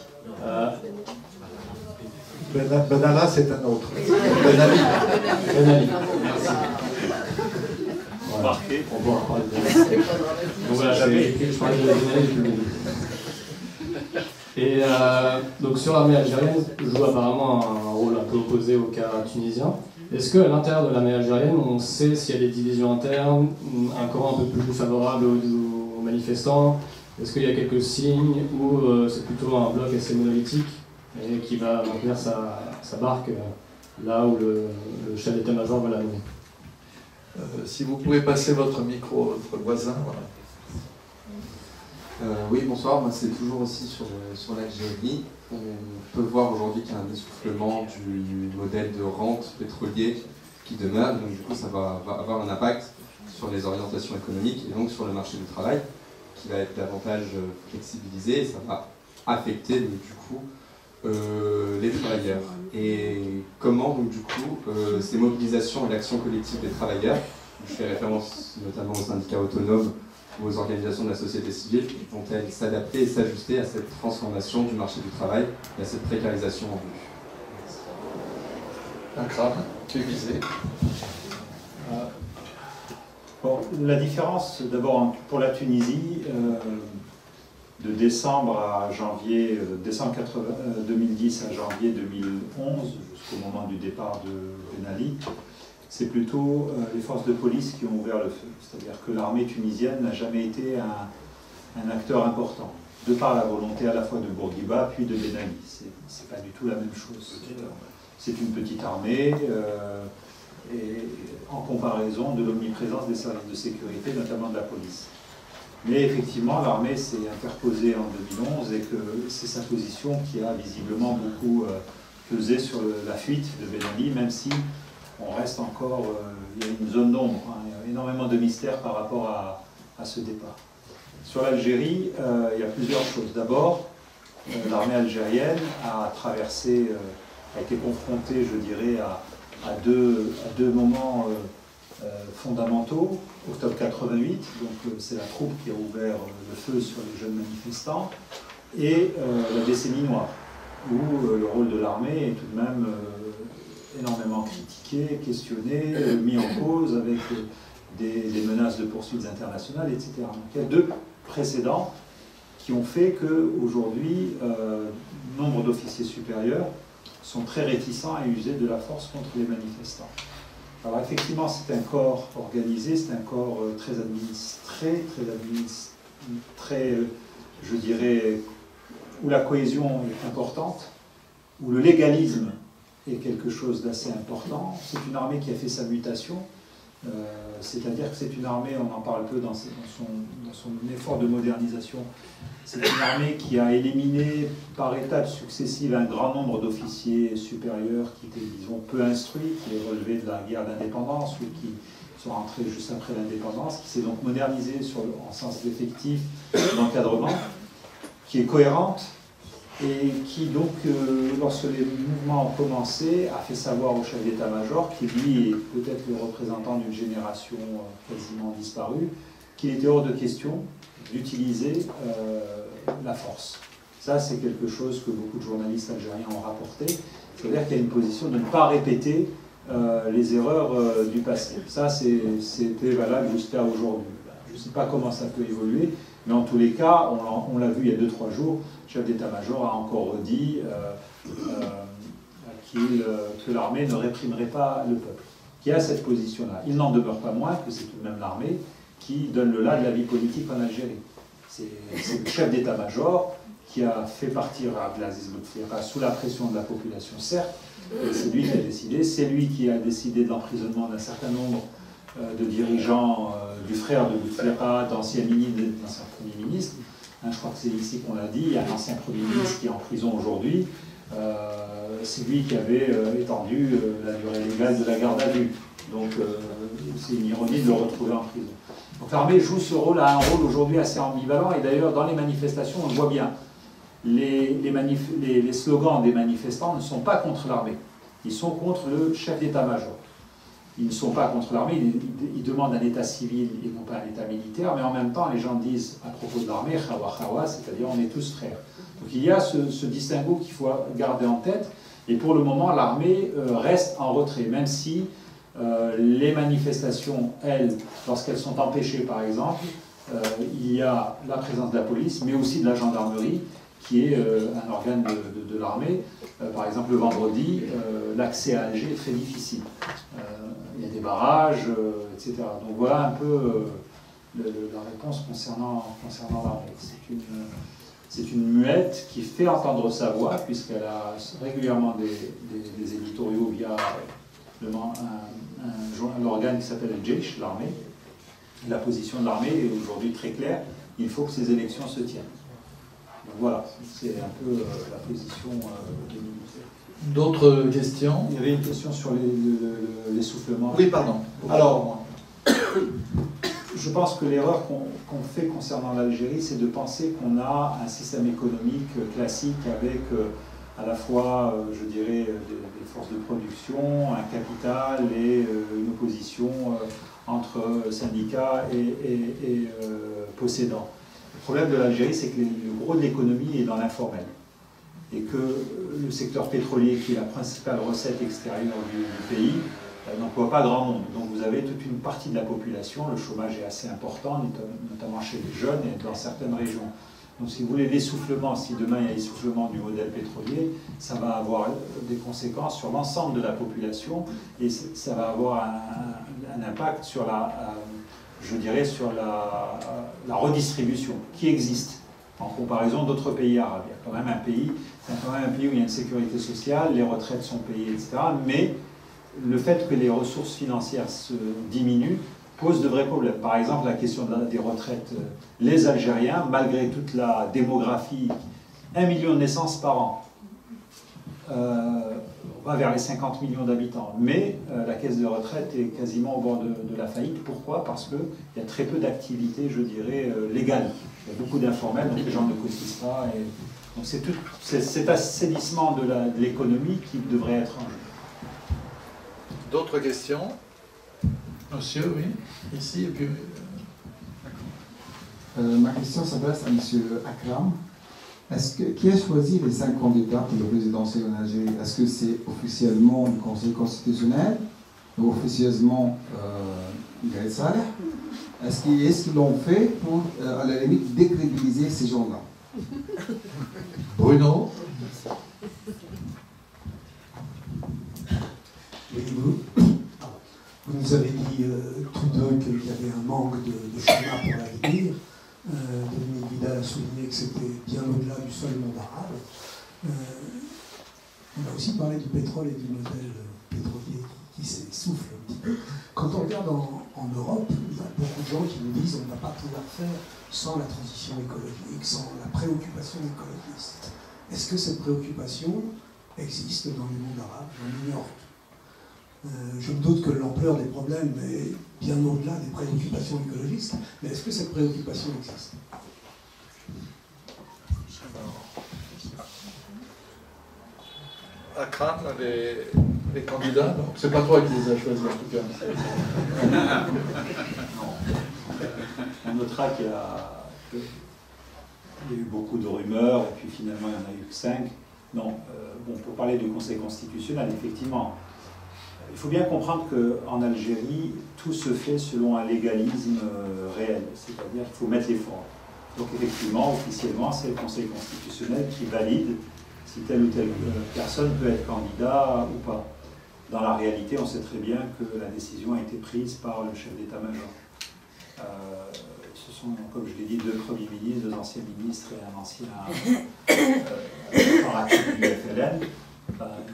Benalla, c'est un autre. Ben Ali. Ben Ali. Merci. Voilà. On pourra en parler de donc voilà, je parlais de Ben Ali depuis le début. Et donc sur l'armée algérienne, joue apparemment un rôle un peu opposé au cas tunisien. Est-ce qu'à l'intérieur de l'armée algérienne, on sait s'il y a des divisions internes, un camp un peu plus favorable aux manifestants? Est-ce qu'il y a quelques signes ou c'est plutôt un bloc assez monolithique et qui va maintenir sa barque là où le chef d'état-major va la mener? Si vous pouvez passer votre micro à votre voisin. Voilà. Oui, bonsoir. Moi, c'est toujours aussi sur l'Algérie. On peut voir aujourd'hui qu'il y a un essoufflement du modèle de rente pétrolier qui demeure. Donc, du coup, ça va avoir un impact sur les orientations économiques et donc sur le marché du travail qui va être davantage flexibilisé. Et ça va affecter, donc, du coup, les travailleurs. Et comment, donc, du coup, ces mobilisations et l'action collective des travailleurs, je fais référence notamment aux syndicats autonomes ou aux organisations de la société civile, vont-elles s'adapter et s'ajuster à cette transformation du marché du travail et à cette précarisation en vue? Un crâne qui est visé. Bon, la différence, d'abord, pour la Tunisie, de décembre à janvier, décembre 2010 à janvier 2011, jusqu'au moment du départ de Ben Ali, c'est plutôt les forces de police qui ont ouvert le feu. C'est-à-dire que l'armée tunisienne n'a jamais été un acteur important, de par la volonté à la fois de Bourguiba puis de Ben Ali. C'est pas du tout la même chose. C'est une petite armée et en comparaison de l'omniprésence des services de sécurité, notamment de la police. Mais effectivement, l'armée s'est interposée en 2011 et que c'est sa position qui a visiblement beaucoup pesé sur la fuite de Ben Ali, même si on reste encore, il y a une zone d'ombre, hein, il y a énormément de mystères par rapport à ce départ. Sur l'Algérie, il y a plusieurs choses. D'abord, l'armée algérienne a traversé, a été confrontée, je dirais, à deux moments fondamentaux. Octobre 88, donc c'est la troupe qui a ouvert le feu sur les jeunes manifestants, et la décennie noire, où le rôle de l'armée est tout de même énormément critiqué, questionné, mis en cause avec des menaces de poursuites internationales, etc. Donc il y a deux précédents qui ont fait qu'aujourd'hui, nombre d'officiers supérieurs sont très réticents à user de la force contre les manifestants. Alors effectivement, c'est un corps organisé, c'est un corps très administré, je dirais, où la cohésion est importante, où le légalisme est quelque chose d'assez important. C'est une armée qui a fait sa mutation, c'est-à-dire que c'est une armée, on en parle peu dans son effort de modernisation, c'est une armée qui a éliminé par étapes successives un grand nombre d'officiers supérieurs qui étaient, disons, peu instruits, qui les relevaient de la guerre d'indépendance ou qui sont rentrés juste après l'indépendance, qui s'est donc modernisée en sens d'effectif, d'encadrement, qui est cohérente et qui donc, lorsque les mouvements ont commencé, a fait savoir au chef d'état-major, qui lui est peut-être le représentant d'une génération quasiment disparue, qu'il était hors de question d'utiliser la force. Ça, c'est quelque chose que beaucoup de journalistes algériens ont rapporté. C'est-à-dire qu'il y a une position de ne pas répéter les erreurs du passé. Ça, c'était valable jusqu'à aujourd'hui. Je ne sais pas comment ça peut évoluer, mais en tous les cas, on l'a vu il y a 2-3 jours, le chef d'état-major a encore redit que l'armée ne réprimerait pas le peuple, qui a cette position-là. Il n'en demeure pas moins que c'est tout de même l'armée qui donne le là de la vie politique en Algérie. C'est le chef d'état-major qui a fait partir Abdelaziz Bouteflika sous la pression de la population, certes, et c'est lui qui a décidé. C'est lui qui a décidé de l'emprisonnement d'un certain nombre de dirigeants, du frère de Bouteflika, d'anciens ministres, d'anciens premiers ministres. Hein, je crois que c'est ici qu'on l'a dit, il y a un ancien premier ministre qui est en prison aujourd'hui. C'est lui qui avait étendu la durée légale de la garde à vue. Donc c'est une ironie de le retrouver en prison. Donc l'armée joue ce rôle, a un rôle aujourd'hui assez ambivalent, et d'ailleurs dans les manifestations on le voit bien. Les slogans des manifestants ne sont pas contre l'armée, ils sont contre le chef d'état-major. Ils ne sont pas contre l'armée, ils demandent un état civil et non pas un état militaire, mais en même temps les gens disent à propos de l'armée, khawa khawa, c'est-à-dire on est tous frères. Donc il y a ce distinguo qu'il faut garder en tête, et pour le moment l'armée reste en retrait, même si les manifestations, elles, lorsqu'elles sont empêchées par exemple, il y a la présence de la police, mais aussi de la gendarmerie, qui est un organe de l'armée. Par exemple, le vendredi, l'accès à Alger est très difficile. Il y a des barrages, etc. Donc voilà un peu la réponse concernant l'armée. C'est une muette qui fait entendre sa voix, puisqu'elle a régulièrement des éditoriaux via l'organe qui s'appelle le Jeish, l'armée. La position de l'armée est aujourd'hui très claire, il faut que ces élections se tiennent. Donc voilà, c'est un peu la position des militaires. D'autres questions? Il y avait une question sur l'essoufflement. Oui, pardon. Alors, je pense que l'erreur qu'on fait concernant l'Algérie, c'est de penser qu'on a un système économique classique avec à la fois, je dirais, des forces de production, un capital et une opposition entre syndicats et possédants. Le problème de l'Algérie, c'est que le gros de l'économie est dans l'informel. Et que le secteur pétrolier, qui est la principale recette extérieure du pays, n'emploie pas grand monde. Donc vous avez toute une partie de la population, le chômage est assez important, notamment chez les jeunes et dans certaines régions. Donc si vous voulez l'essoufflement, si demain il y a l'essoufflement du modèle pétrolier, ça va avoir des conséquences sur l'ensemble de la population et ça va avoir un impact sur je dirais, sur la redistribution qui existe en comparaison d'autres pays arabes. Il y a quand même un pays où il y a une sécurité sociale, les retraites sont payées, etc. Mais le fait que les ressources financières se diminuent pose de vrais problèmes. Par exemple, la question des retraites. Les Algériens, malgré toute la démographie, 1 million de naissances par an, on va vers les 50 millions d'habitants. Mais la caisse de retraite est quasiment au bord de la faillite. Pourquoi? Parce qu'il y a très peu d'activités, je dirais, légales. Il y a beaucoup d'informels, donc les gens ne cotisent pas. Et donc c'est cet assainissement de l'économie qui devrait être en jeu. D'autres questions? Monsieur, oui, ici, et puis... Ma question s'adresse à M. Akram. Qui a choisi les 5 candidats pour le présidentiel en Algérie? Est-ce que c'est officiellement le Conseil constitutionnel ou officieusement Gaël Saleh? Est-ce qu'ils l'ont fait pour, à la limite, décrédibiliser ces gens-là? Bruno? Oui, vous nous avez dit tous deux qu'il y avait un manque de schéma pour l'avenir. Dominique Vidal a souligné que c'était bien au-delà du seul monde arabe. On a aussi parlé du pétrole et du modèle pétrolier qui s'essouffle un petit peu. Quand on regarde en Europe, il y a beaucoup de gens qui nous disent qu'on ne va pas pouvoir faire sans la transition écologique, sans la préoccupation écologiste. Est-ce que cette préoccupation existe dans le monde arabe? J'en ignore. Je me doute que l'ampleur des problèmes est bien au-delà des préoccupations écologistes, mais est-ce que cette préoccupation existe? Akram, les candidats, non, c'est pas toi qui les as choisis en tout cas. On notera qu'il y a eu beaucoup de rumeurs, et puis finalement il n'y en a eu que 5. Non, bon, pour parler du Conseil constitutionnel, effectivement, il faut bien comprendre qu'en Algérie, tout se fait selon un légalisme réel, c'est-à-dire qu'il faut mettre les formes. Donc effectivement, officiellement, c'est le Conseil constitutionnel qui valide si telle ou telle personne peut être candidat ou pas. Dans la réalité, on sait très bien que la décision a été prise par le chef d'état-major. Ce sont, comme je l'ai dit, 2 premiers ministres, 2 anciens ministres et un ancien paratype du FLN,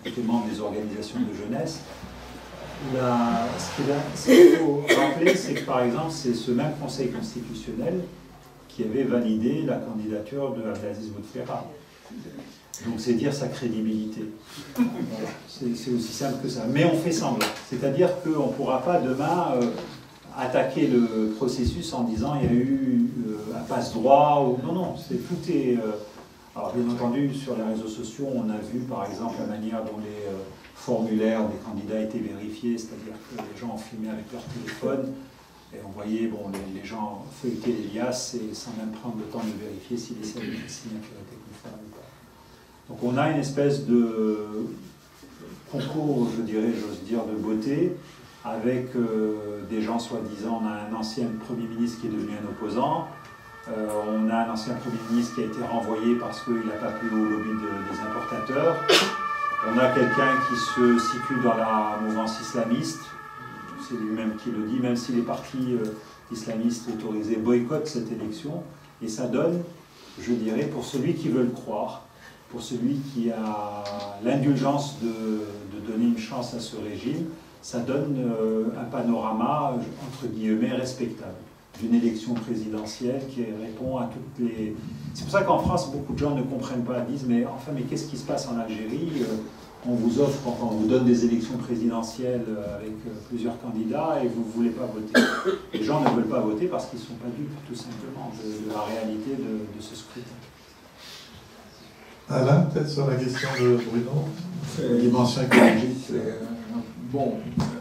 qui est membre des organisations de jeunesse. Ce qu'il faut rappeler, c'est que par exemple, c'est ce même Conseil constitutionnel qui avait validé la candidature de Abdelaziz Bouteflika. Donc c'est dire sa crédibilité. C'est aussi simple que ça. Mais on fait semblant. C'est-à-dire qu'on ne pourra pas demain attaquer le processus en disant il y a eu un passe-droit ou... Non, non, tout est... Alors bien entendu, sur les réseaux sociaux, on a vu par exemple la manière dont les formulaires des candidats étaient vérifiés, c'est-à-dire que les gens ont filmé avec leur téléphone et on voyait bon, les gens feuilleter les liasses et sans même prendre le temps de vérifier si les signatures étaient conformes ou pas. Donc on a une espèce de concours, je dirais, j'ose dire, de beauté, avec des gens soi-disant, on a un ancien Premier ministre qui est devenu un opposant, on a un ancien Premier ministre qui a été renvoyé parce qu'il n'a pas plu au lobby des importateurs, on a quelqu'un qui se situe dans la mouvance islamiste, c'est lui-même qui le dit, même si les partis islamistes autorisés boycottent cette élection, et ça donne, je dirais, pour celui qui veut le croire, pour celui qui a l'indulgence de donner une chance à ce régime, ça donne un panorama, entre guillemets, respectable, d'une élection présidentielle qui répond à toutes les... C'est pour ça qu'en France, beaucoup de gens ne comprennent pas, disent, mais enfin, mais qu'est-ce qui se passe en Algérie? On vous offre, enfin, on vous donne des élections présidentielles avec plusieurs candidats et vous ne voulez pas voter. Les gens ne veulent pas voter parce qu'ils ne sont pas dupes, tout simplement, de la réalité de ce scrutin. Alain, peut-être sur la question de Bruno, dimension écologique. Bon,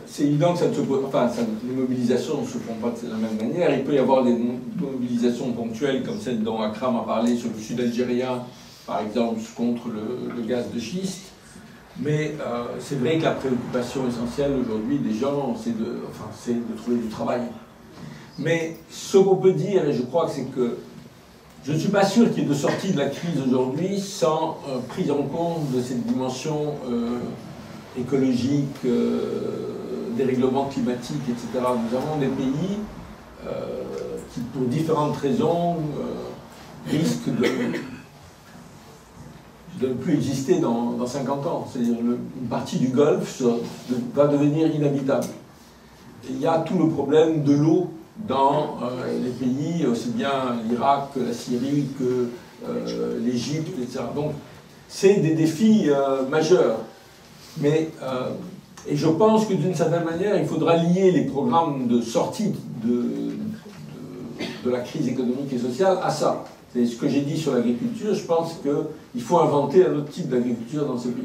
c'est évident que ça ne se pose, enfin, les mobilisations ne se font pas de la même manière. Il peut y avoir des mobilisations ponctuelles comme celle dont Akram a parlé sur le sud algérien, par exemple, contre le gaz de schiste. Mais c'est vrai que la préoccupation essentielle aujourd'hui des gens, c'est de trouver du travail. Mais ce qu'on peut dire, et je crois que c'est que je ne suis pas sûr qu'il y ait de sortie de la crise aujourd'hui sans prise en compte de cette dimension écologique, dérèglement climatique, etc. Nous avons des pays qui, pour différentes raisons, risquent de... de ne plus exister dans 50 ans. C'est-à-dire une partie du Golfe va devenir inhabitable. Et il y a tout le problème de l'eau dans les pays, aussi bien l'Irak que la Syrie que l'Égypte, etc. Donc c'est des défis majeurs. Mais, et je pense que d'une certaine manière, il faudra lier les programmes de sortie de la crise économique et sociale à ça. C'est ce que j'ai dit sur l'agriculture. Je pense qu'il faut inventer un autre type d'agriculture dans ce pays.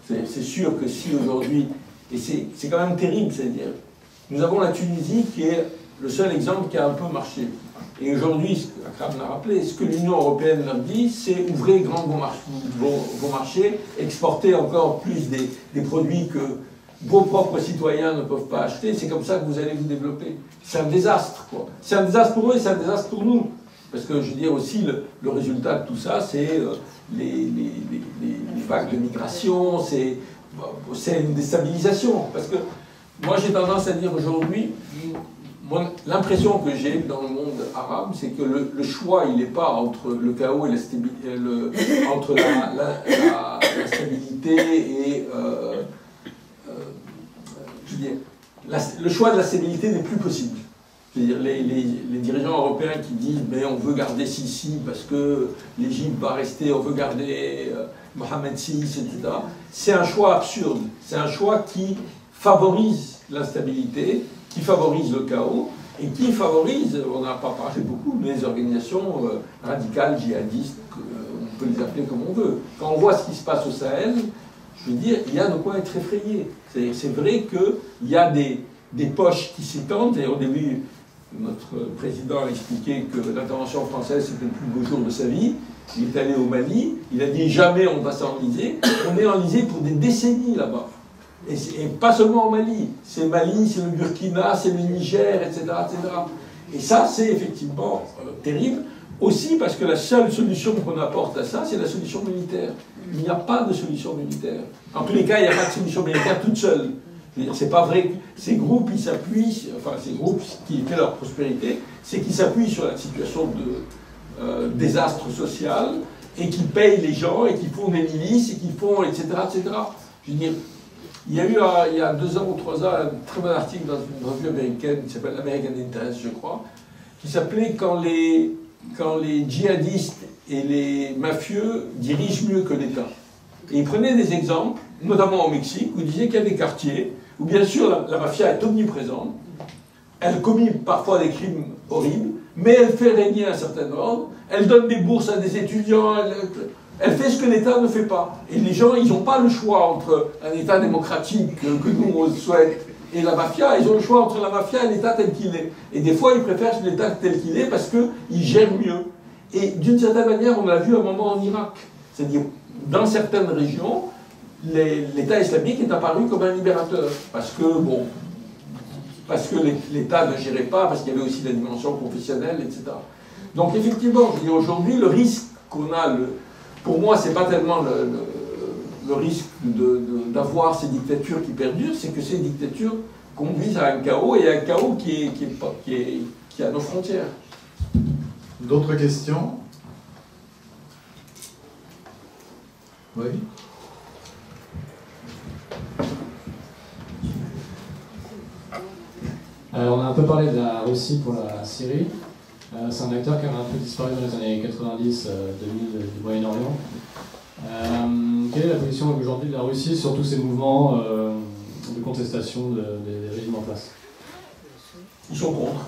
C'est sûr que si aujourd'hui, et c'est quand même terrible, c'est-à-dire, nous avons la Tunisie qui est le seul exemple qui a un peu marché. Et aujourd'hui, Akram l'a rappelé, ce que l'Union européenne leur dit, c'est ouvrez grand vos marchés, exportez encore plus des produits que vos propres citoyens ne peuvent pas acheter. C'est comme ça que vous allez vous développer. C'est un désastre, quoi. C'est un désastre pour eux et c'est un désastre pour nous. Parce que je veux dire aussi, le résultat de tout ça, c'est les vagues de migration, c'est une déstabilisation. Parce que moi, j'ai tendance à dire aujourd'hui, l'impression que j'ai dans le monde arabe, c'est que le choix, il n'est pas entre le chaos et la stabilité, entre la stabilité et... je veux dire, le choix de la stabilité n'est plus possible. C'est-à-dire les dirigeants européens qui disent mais on veut garder Sisi parce que l'Égypte va rester, on veut garder Mohamed VI, etc. C'est un choix absurde. C'est un choix qui favorise l'instabilité, qui favorise le chaos et qui favorise, on n'a pas parlé beaucoup, les organisations radicales, djihadistes, on peut les appeler comme on veut. Quand on voit ce qui se passe au Sahel, je veux dire, il y a de quoi être effrayé. C'est vrai qu'il y a des poches qui s'étendent, et au début, notre président a expliqué que l'intervention française, c'était le plus beau jour de sa vie. Il est allé au Mali, il a dit jamais on va s'enliser. On est enlisé pour des décennies là-bas. Et pas seulement au Mali. C'est Mali, c'est le Burkina, c'est le Niger, etc. etc. Et ça, c'est effectivement terrible. Aussi parce que la seule solution qu'on apporte à ça, c'est la solution militaire. Il n'y a pas de solution militaire. En tous les cas, il n'y a pas de solution militaire toute seule. C'est pas vrai que ces groupes, ils s'appuient, enfin ces groupes qui fait leur prospérité, c'est qu'ils s'appuient sur la situation de désastre social et qui payent les gens et qui font des milices et qui font, etc., etc. Je veux dire, il y a eu il y a 2 ans ou 3 ans un très bon article dans une revue américaine qui s'appelle American Interest, je crois, qui s'appelait quand les djihadistes et les mafieux dirigent mieux que l'État. Et ils prenaient des exemples, notamment au Mexique, où ils disaient qu'il y a des quartiers où bien sûr la mafia est omniprésente, elle commet parfois des crimes horribles, mais elle fait régner un certain ordre, elle donne des bourses à des étudiants, elle fait ce que l'État ne fait pas. Et les gens, ils n'ont pas le choix entre un État démocratique que nous on souhaite et la mafia, ils ont le choix entre la mafia et l'État tel qu'il est. Et des fois, ils préfèrent l'État tel qu'il est parce qu'il gère mieux. Et d'une certaine manière, on l'a vu à un moment en Irak. C'est-à-dire, dans certaines régions, l'État islamique est apparu comme un libérateur. Parce que l'État ne gérait pas, parce qu'il y avait aussi la dimension confessionnelle, etc. Donc effectivement, je dis aujourd'hui, le risque qu'on a, pour moi, c'est pas tellement le risque d'avoir ces dictatures qui perdurent, c'est que ces dictatures conduisent à un chaos, et un chaos qui est à nos frontières. D'autres questions? Oui. On a un peu parlé de la Russie pour la Syrie. C'est un acteur qui a un peu disparu dans les années 90, 2000 du Moyen-Orient. Quelle est la position aujourd'hui de la Russie sur tous ces mouvements de contestation des régimes en place? Ils sont contre.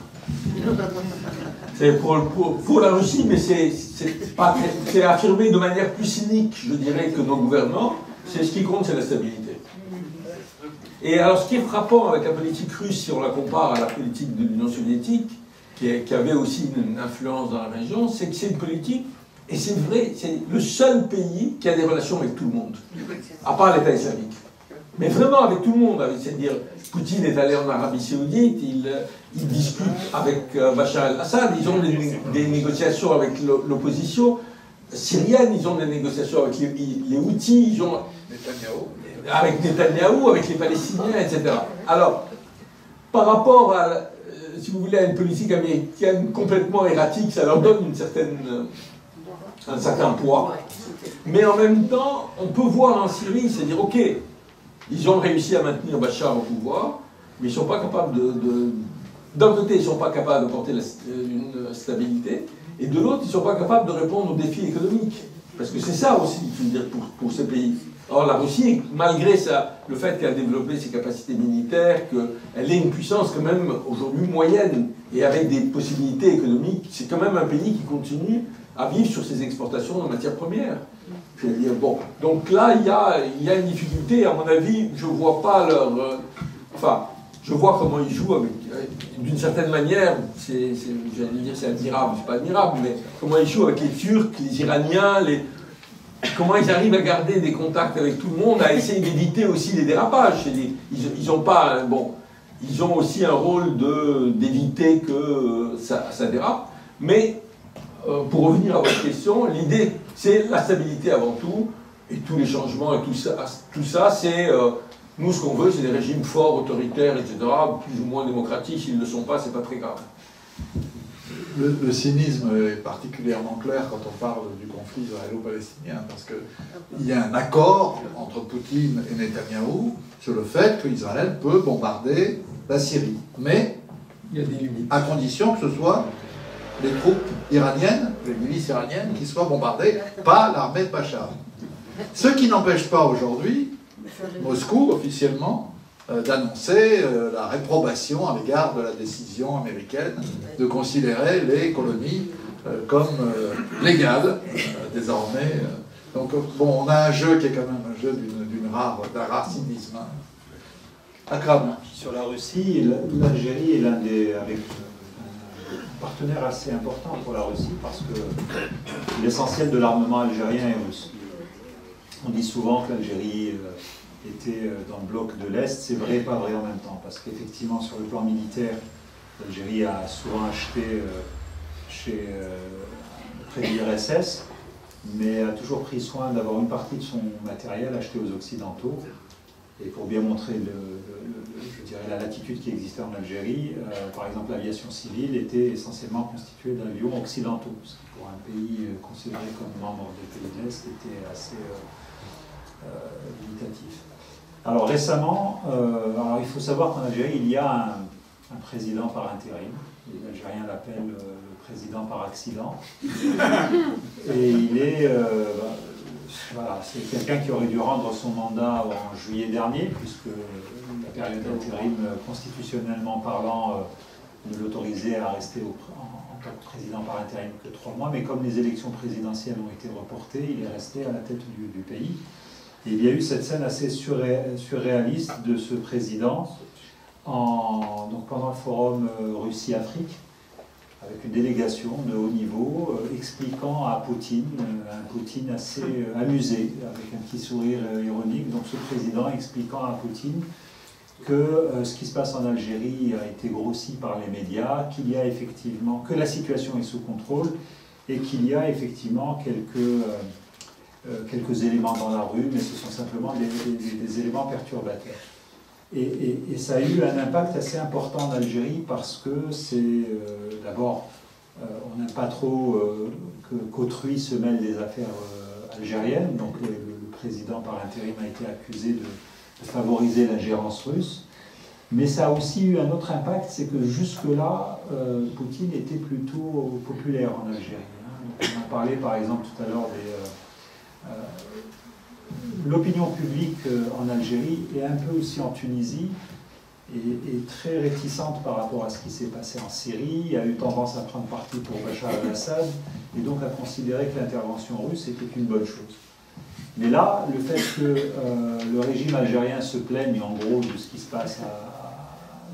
C'est pour la Russie, mais c'est affirmé de manière plus cynique, je dirais, que nos gouvernements. C'est ce qui compte, c'est la stabilité. Et alors, ce qui est frappant avec la politique russe, si on la compare à la politique de l'Union soviétique, qui avait aussi une influence dans la région, c'est que c'est une politique, et c'est vrai, c'est le seul pays qui a des relations avec tout le monde, à part l'État islamique. Mais vraiment avec tout le monde, c'est-à-dire, Poutine est allé en Arabie Saoudite, il discute avec Bachar el-Assad, ils ont des négociations avec l'opposition syrienne, ils ont des négociations avec les Houthis, ils ont avec Netanyahou, avec les Palestiniens, etc. Alors, par rapport à, si vous voulez, à une politique américaine complètement erratique, ça leur donne une certaine un certain poids. Mais en même temps, on peut voir en Syrie, c'est dire, ok, ils ont réussi à maintenir Bachar au pouvoir, mais ils ne sont pas capables d'un côté, ils ne sont pas capables d'apporter une stabilité, et de l'autre, ils ne sont pas capables de répondre aux défis économiques. Parce que c'est ça aussi, je veux dire, pour ces pays. Or, la Russie, malgré le fait qu'elle a développé ses capacités militaires, qu'elle est une puissance quand même aujourd'hui moyenne, et avec des possibilités économiques, c'est quand même un pays qui continue à vivre sur ses exportations de matières premières. Je veux dire, bon, donc là, il y a une difficulté, à mon avis, je ne vois pas leur... enfin, je vois comment ils jouent d'une certaine manière, j'allais dire c'est admirable, c'est pas admirable, mais comment ils jouent avec les Turcs, les Iraniens, comment ils arrivent à garder des contacts avec tout le monde, à essayer d'éviter aussi les dérapages. Ils ont pas, bon, ils ont aussi un rôle d'éviter que ça dérape, mais pour revenir à votre question, l'idée c'est la stabilité avant tout, et tous les changements et tout ça c'est... nous, ce qu'on veut, c'est des régimes forts, autoritaires, etc., plus ou moins démocratiques. S'ils ne le sont pas, c'est pas très grave. Le cynisme est particulièrement clair quand on parle du conflit israélo-palestinien, parce qu'il y a un accord entre Poutine et Netanyahou sur le fait qu'Israël peut bombarder la Syrie. Mais il y a des limites. À condition que ce soit les troupes iraniennes, les milices iraniennes, qui soient bombardées, pas l'armée de Bachar. Ce qui n'empêche pas aujourd'hui Moscou, officiellement, d'annoncer la réprobation à l'égard de la décision américaine de considérer les colonies comme légales, désormais. Donc, bon, on a un jeu qui est quand même un jeu d'un rare cynisme. Akram. Sur la Russie, l'Algérie est avec un partenaire assez important pour la Russie, parce que l'essentiel de l'armement algérien est russe. On dit souvent que l'Algérie était dans le bloc de l'Est, c'est vrai et pas vrai en même temps, parce qu'effectivement, sur le plan militaire, l'Algérie a souvent acheté près de l'IRSS, mais a toujours pris soin d'avoir une partie de son matériel acheté aux Occidentaux. Et pour bien montrer je dirais, la latitude qui existait en Algérie, par exemple, l'aviation civile était essentiellement constituée d'avions occidentaux, ce qui pour un pays considéré comme membre des pays de l'Est était assez limitatif. Alors récemment, alors il faut savoir qu'en Algérie, il y a un président par intérim. Les Algériens l'appellent le président par accident. Et il est... voilà, c'est quelqu'un qui aurait dû rendre son mandat en juillet dernier, puisque la période d'intérim, constitutionnellement parlant, ne l'autorisait à rester en tant que président par intérim que 3 mois. Mais comme les élections présidentielles ont été reportées, il est resté à la tête du pays. Et il y a eu cette scène assez surréaliste de ce président donc pendant le forum Russie-Afrique, avec une délégation de haut niveau expliquant à Poutine, un Poutine assez amusé, avec un petit sourire ironique, donc ce président expliquant à Poutine que ce qui se passe en Algérie a été grossi par les médias, qu'il y a effectivement, que la situation est sous contrôle et qu'il y a effectivement quelques éléments dans la rue, mais ce sont simplement des éléments perturbateurs. Et ça a eu un impact assez important en Algérie parce que c'est d'abord, on n'aime pas trop qu'autrui se mêle des affaires algériennes, donc le président par intérim a été accusé de favoriser l'ingérence russe, mais ça a aussi eu un autre impact, c'est que jusque-là, Poutine était plutôt populaire en Algérie. Hein. On a parlé par exemple tout à l'heure l'opinion publique en Algérie et un peu aussi en Tunisie est très réticente par rapport à ce qui s'est passé en Syrie, a eu tendance à prendre parti pour Bachar el-Assad et donc à considérer que l'intervention russe était une bonne chose. Mais là, le fait que le régime algérien se plaigne en gros de ce qui se passe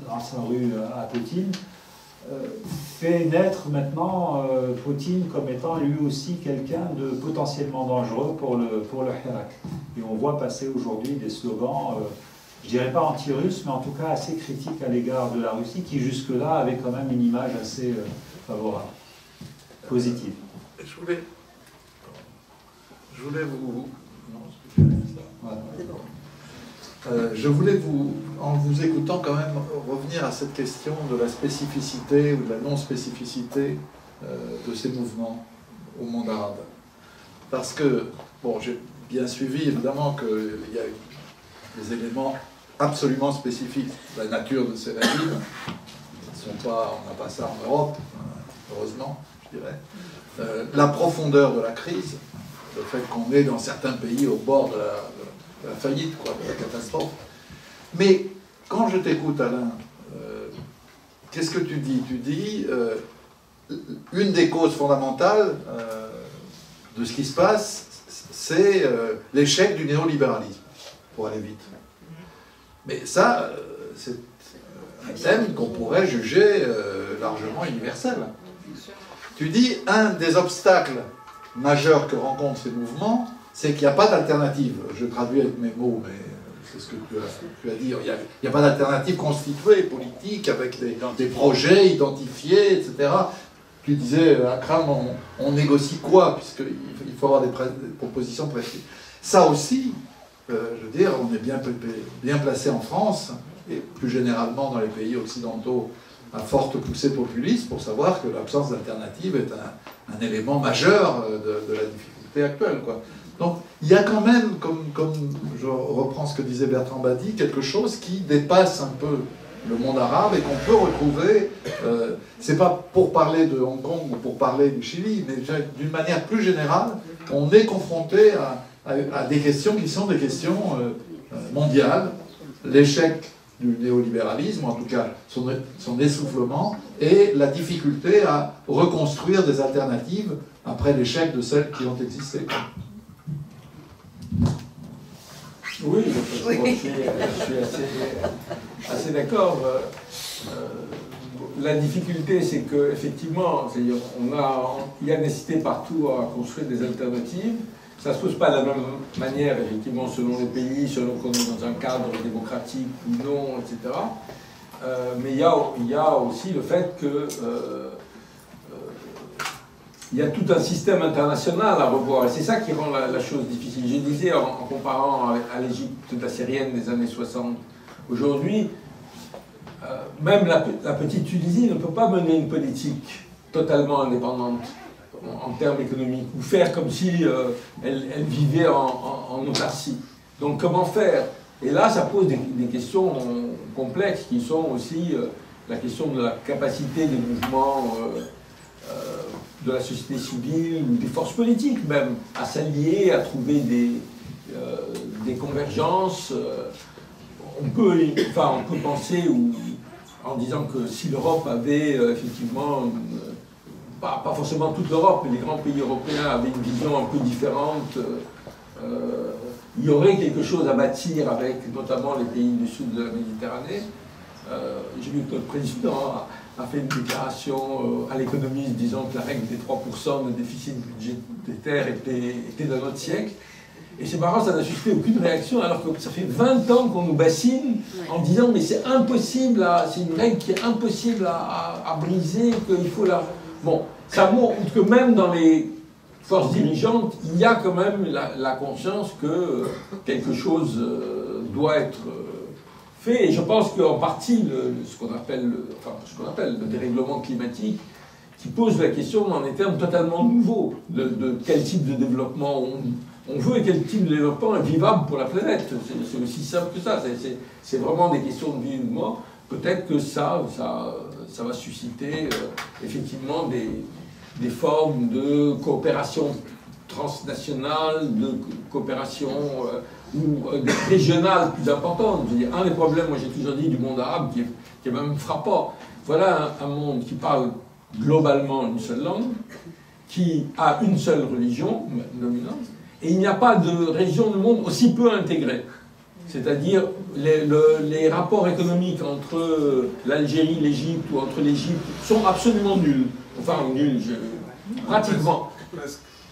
dans sa rue à Poutine, fait naître maintenant Poutine comme étant lui aussi quelqu'un de potentiellement dangereux pour le Hirak. Et on voit passer aujourd'hui des slogans, je dirais pas anti-russes, mais en tout cas assez critiques à l'égard de la Russie, qui jusque-là avait quand même une image assez favorable, positive. Je voulais vous... je voulais en vous écoutant quand même, revenir à cette question de la spécificité ou de la non-spécificité de ces mouvements au monde arabe. parce que, bon, j'ai bien suivi évidemment qu'il y a des éléments absolument spécifiques de la nature de ces régimes. On n'a pas ça en Europe, heureusement, je dirais. La profondeur de la crise, le fait qu'on est dans certains pays au bord de la faillite, quoi, de la catastrophe. Mais quand je t'écoute, Alain, qu'est-ce que tu dis? Tu dis une des causes fondamentales de ce qui se passe, c'est l'échec du néolibéralisme, pour aller vite. Mais ça, c'est un thème qu'on pourrait juger largement universel. Tu dis, un des obstacles majeurs que rencontrent ces mouvements, c'est qu'il n'y a pas d'alternative. Je traduis avec mes mots, mais c'est ce que tu as dit. Il n'y a pas d'alternative constituée, politique, avec des projets identifiés, etc. Tu disais, Akram, on négocie quoi? Puisqu'il faut avoir des propositions précises. Ça aussi, je veux dire, on est bien placé en France, et plus généralement dans les pays occidentaux à forte poussée populiste, pour savoir que l'absence d'alternative est un élément majeur de la difficulté actuelle, quoi. Donc il y a quand même, comme je reprends ce que disait Bertrand Badi, quelque chose qui dépasse un peu le monde arabe et qu'on peut retrouver, c'est pas pour parler de Hong Kong ou pour parler du Chili, mais d'une manière plus générale, on est confronté à des questions qui sont des questions mondiales, l'échec du néolibéralisme, en tout cas son essoufflement, et la difficulté à reconstruire des alternatives après l'échec de celles qui ont existé. Oui, je suis assez d'accord. La difficulté, c'est qu'effectivement, il y a nécessité partout à construire des alternatives. Ça ne se pose pas de la même manière, effectivement, selon les pays, selon qu'on est dans un cadre démocratique ou non, etc. Mais il y a aussi le fait que il y a tout un système international à revoir. Et c'est ça qui rend la chose difficile. Je disais, en comparant à l'Égypte assyrienne des années 60, aujourd'hui, même la petite Tunisie ne peut pas mener une politique totalement indépendante en termes économiques, ou faire comme si elle vivait en autarcie. Donc comment faire? Et là, ça pose des questions complexes qui sont aussi la question de la capacité des mouvements de la société civile ou des forces politiques même à s'allier, à trouver des convergences. On peut penser en disant que si l'Europe avait effectivement pas forcément toute l'Europe, mais les grands pays européens avaient une vision un peu différente, il y aurait quelque chose à bâtir avec notamment les pays du sud de la Méditerranée. J'ai vu que notre président a fait une déclaration à l'économiste disant que la règle des 3% de déficit budgétaire était de notre siècle. Et c'est marrant, ça n'a suscité aucune réaction, alors que ça fait 20 ans qu'on nous bassine en disant mais c'est impossible, c'est une règle qui est impossible à briser, qu'il faut la... Bon, ça montre que même dans les forces dirigeantes, il y a quand même la conscience que quelque chose doit être fait. Et je pense qu'en partie, ce qu'on appelle le dérèglement climatique, qui pose la question en des termes totalement nouveaux de quel type de développement on veut et quel type de développement est vivable pour la planète. C'est aussi simple que ça. C'est vraiment des questions de vie et de mort. Peut-être que ça va susciter effectivement des formes de coopération transnationale, de coopération régionale plus importante. Je veux dire, un des problèmes, moi j'ai toujours dit, du monde arabe qui est même frappant. Voilà un monde qui parle globalement une seule langue, qui a une seule religion dominante, et il n'y a pas de région du monde aussi peu intégrée. C'est-à-dire les rapports économiques entre l'Algérie, l'Égypte ou entre l'Égypte sont absolument nuls. Enfin, nuls, pratiquement.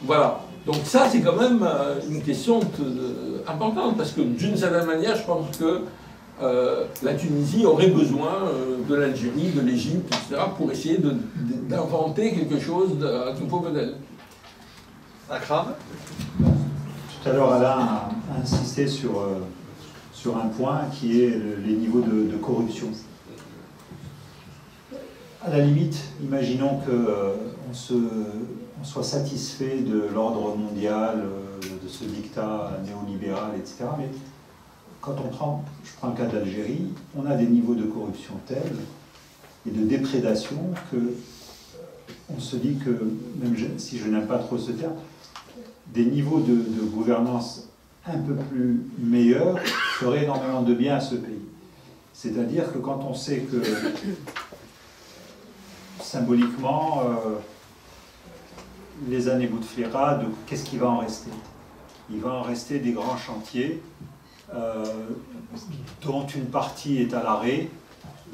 Voilà. Donc ça, c'est quand même une question importante, parce que d'une certaine manière, je pense que la Tunisie aurait besoin de l'Algérie, de l'Égypte, etc., pour essayer d'inventer quelque chose d'un nouveau modèle. Akram ? Tout à l'heure, Alain a insisté sur un point qui est les niveaux de corruption. à la limite, imaginons qu'on soit satisfait de l'ordre mondial, de ce dictat néolibéral, etc. Mais quand je prends le cas d'Algérie, on a des niveaux de corruption tels et de déprédation que on se dit que, même si je n'aime pas trop ce terme, des niveaux de gouvernance un peu plus meilleurs feraient énormément de bien à ce pays. C'est-à-dire que quand on sait que, symboliquement, les années Bouteflika, qu'est-ce qui va en rester? Il va en rester des grands chantiers, dont une partie est à l'arrêt,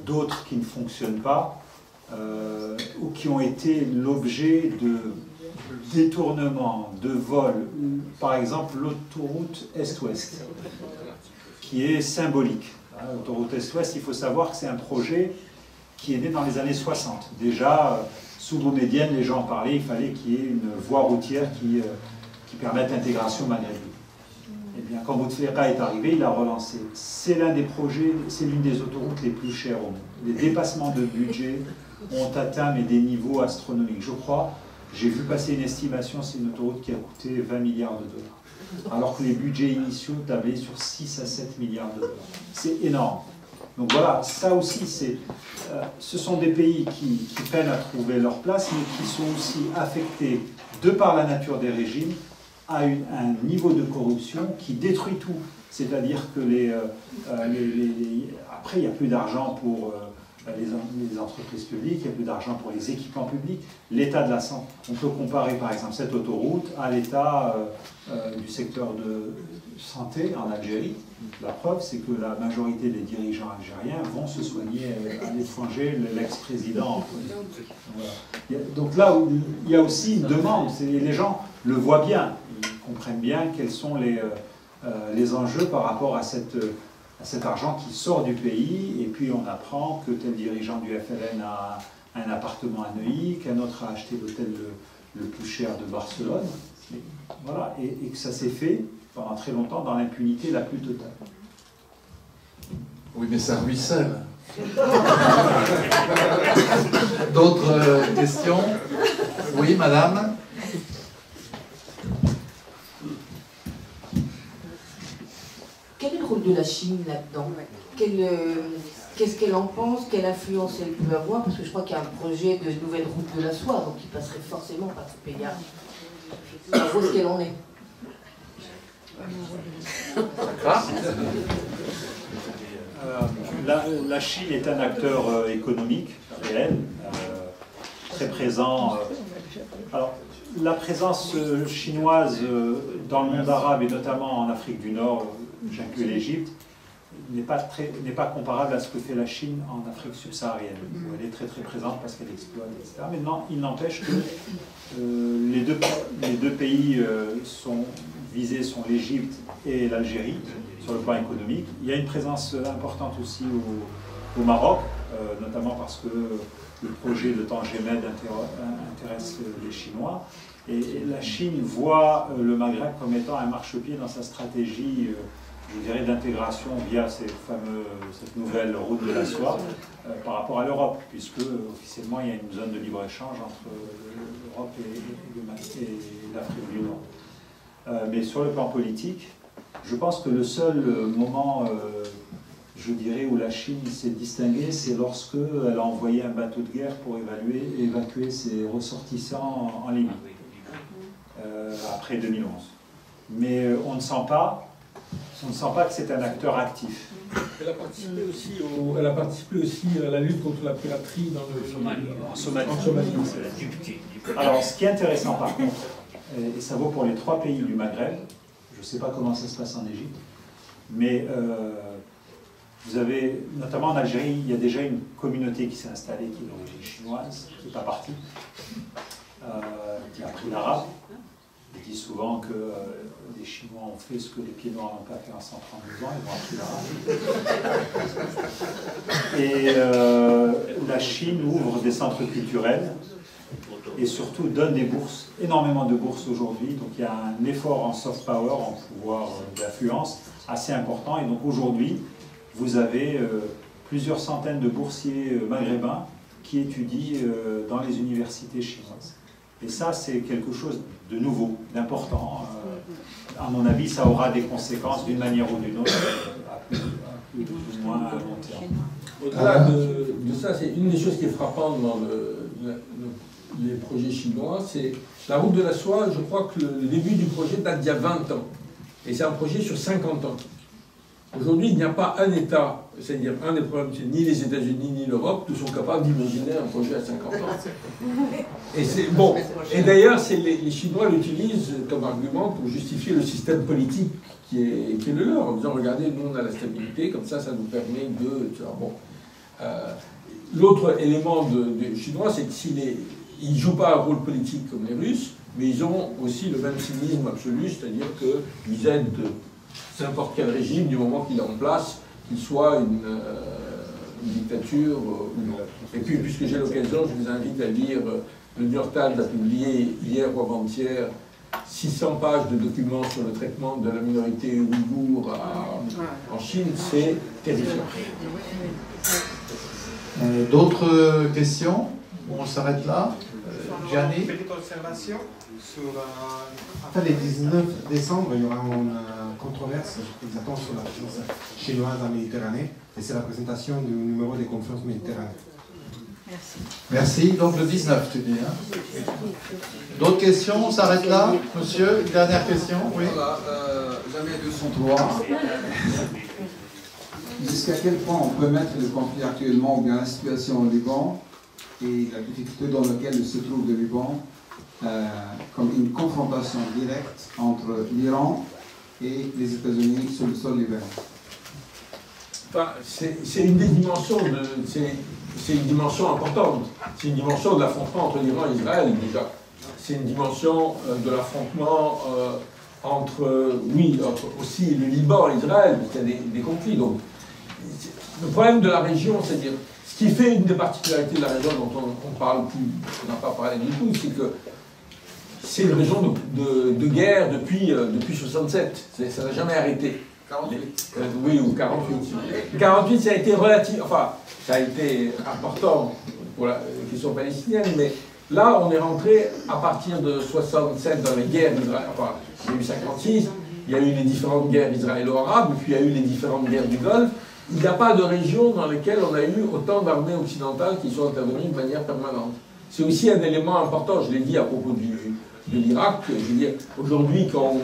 d'autres qui ne fonctionnent pas, ou qui ont été l'objet de détournements, de vols. Par exemple, l'autoroute Est-Ouest, qui est symbolique. L'autoroute Est-Ouest, il faut savoir que c'est un projet qui est né dans les années 60. Déjà, sous Boumedienne, les gens parlaient, il fallait qu'il y ait une voie routière qui permette l'intégration maghrébine. Eh bien, quand Bouteflika est arrivé, il a relancé. C'est l'un des projets, c'est l'une des autoroutes les plus chères au monde. Les dépassements de budget ont atteint des niveaux astronomiques. Je crois, j'ai vu passer une estimation, c'est une autoroute qui a coûté 20 milliards de dollars. Alors que les budgets initiaux tablaient sur 6 à 7 milliards de dollars. C'est énorme. Donc voilà, ça aussi, ce sont des pays qui peinent à trouver leur place, mais qui sont aussi affectés, de par la nature des régimes, à un niveau de corruption qui détruit tout. C'est-à-dire que après, il n'y a plus d'argent pour les entreprises publiques, il n'y a plus d'argent pour les équipements publics. L'état de la santé, on peut comparer par exemple cette autoroute à l'état du secteur de santé en Algérie. La preuve, c'est que la majorité des dirigeants algériens vont se soigner à l'étranger, l'ex-président. Voilà. Donc là, il y a aussi une demande, les gens le voient bien, ils comprennent bien quels sont les enjeux par rapport à cet argent qui sort du pays, et puis on apprend que tel dirigeant du FLN a un appartement à Neuilly, qu'un autre a acheté l'hôtel le plus cher de Barcelone. Voilà, et que ça s'est fait pendant très longtemps dans l'impunité la plus totale. Oui, mais ça ruisselle. D'autres questions? Oui, madame? Quel est le rôle de la Chine là-dedans? Qu'est-ce qu'elle en pense? Quelle influence elle peut avoir? Parce que je crois qu'il y a un projet de nouvelle route de la soie, donc il passerait forcément par ce pays-là. Où est-ce qu'elle en est? La Chine est un acteur économique réel, très présent. Alors, la présence chinoise dans le monde arabe et notamment en Afrique du Nord, j'inclus l'Égypte, n'est pas comparable à ce que fait la Chine en Afrique subsaharienne, où elle est très très présente parce qu'elle exploite, etc. Mais non, il n'empêche que les deux pays visés sont l'Égypte et l'Algérie, sur le plan économique. Il y a une présence importante aussi au Maroc, notamment parce que le projet de Tangemed intéresse les Chinois. Et la Chine voit le Maghreb comme étant un marchepied dans sa stratégie, je dirais, d'intégration via cette nouvelle route de la soie par rapport à l'Europe, puisque officiellement il y a une zone de libre-échange entre l'Europe et l'Afrique du Nord. Mais sur le plan politique, je pense que le seul moment, je dirais, où la Chine s'est distinguée, c'est lorsque elle a envoyé un bateau de guerre pour évacuer ses ressortissants en Libye, après 2011. Mais on ne sent pas que c'est un acteur actif. Elle a participé aussi à la lutte contre la piraterie en Somalie. Alors, ce qui est intéressant par contre, et ça vaut pour les 3 pays du Maghreb, je ne sais pas comment ça se passe en Égypte, mais vous avez, notamment en Algérie, il y a déjà une communauté qui s'est installée, qui est d'origine chinoise, qui n'est pas partie, qui a appris l'arabe. Je dis souvent que les Chinois ont fait ce que les pieds noirs n'ont pas fait en 132 ans, ils ont appris l'arabe. Et la Chine ouvre des centres culturels et surtout donne des bourses, énormément de bourses aujourd'hui. Donc il y a un effort en soft power, en pouvoir d'influence assez important. Et donc aujourd'hui, vous avez plusieurs centaines de boursiers maghrébins qui étudient dans les universités chinoises. Et ça, c'est quelque chose de nouveau, d'important. À mon avis, ça aura des conséquences d'une manière ou d'une autre, à plus ou moins à long terme. Au-delà de ça, c'est une des choses qui est frappante dans les projets chinois, c'est la route de la soie. Je crois que le début du projet date d'il y a 20 ans. Et c'est un projet sur 50 ans. Aujourd'hui, il n'y a pas un État, c'est-à-dire un des problèmes, c'est ni les États-Unis ni l'Europe qui sont capables d'imaginer un projet à 50 ans. Et c'est bon. Et d'ailleurs, les Chinois l'utilisent comme argument pour justifier le système politique qui est le leur, en disant regardez, nous on a la stabilité, comme ça nous permet de. Tu vois, bon. L'autre élément des Chinois, c'est qu'ils ne jouent pas un rôle politique comme les Russes, mais ils ont aussi le même cynisme absolu, c'est-à-dire qu'ils aident n'importe quel régime du moment qu'il est en place, qu'il soit une dictature ou non. Et puis, puisque j'ai l'occasion, je vous invite à lire, le New York Times a publié hier ou avant-hier 600 pages de documents sur le traitement de la minorité ouïghour en Chine, c'est terrifiant. D'autres questions? On s'arrête là. Gianni? Une petite observation sur... Après le 19 décembre, il y aura une controverse exactement sur la présence chinoise en Méditerranée, et c'est la présentation du numéro des conférences méditerranéennes. Merci. Merci. Donc le 19, tu dis. Hein? D'autres questions? On s'arrête là. Monsieur, une dernière question? Oui. Voilà, jamais 203. Jusqu'à quel point on peut mettre le conflit actuellement, ou bien la situation au Liban, et la difficulté dans laquelle se trouve le Liban, comme une confrontation directe entre l'Iran et les États-Unis sur le sol libéral? Enfin, c'est une des dimensions c'est une dimension importante. C'est une dimension de l'affrontement entre l'Iran et Israël, déjà. C'est une dimension de l'affrontement entre aussi le Liban et Israël, parce qu'il y a des conflits. Donc, le problème de la région, c'est-à-dire, ce qui fait une des particularités de la région dont on parle plus, on n'a pas parlé du tout, c'est que c'est une région de guerre depuis 67. Ça n'a jamais arrêté. 48. Oui, ou 48. 48, ça a été relatif, enfin, ça a été important pour la question palestinienne, mais là, on est rentré à partir de 67 dans les guerres d'Israël. Enfin, il y a eu 56, il y a eu les différentes guerres israélo-arabes, puis il y a eu les différentes guerres du Golfe. Il n'y a pas de région dans laquelle on a eu autant d'armées occidentales qui sont intervenues de manière permanente. C'est aussi un élément important, je l'ai dit à propos de l'Irak. Je veux dire, aujourd'hui, quand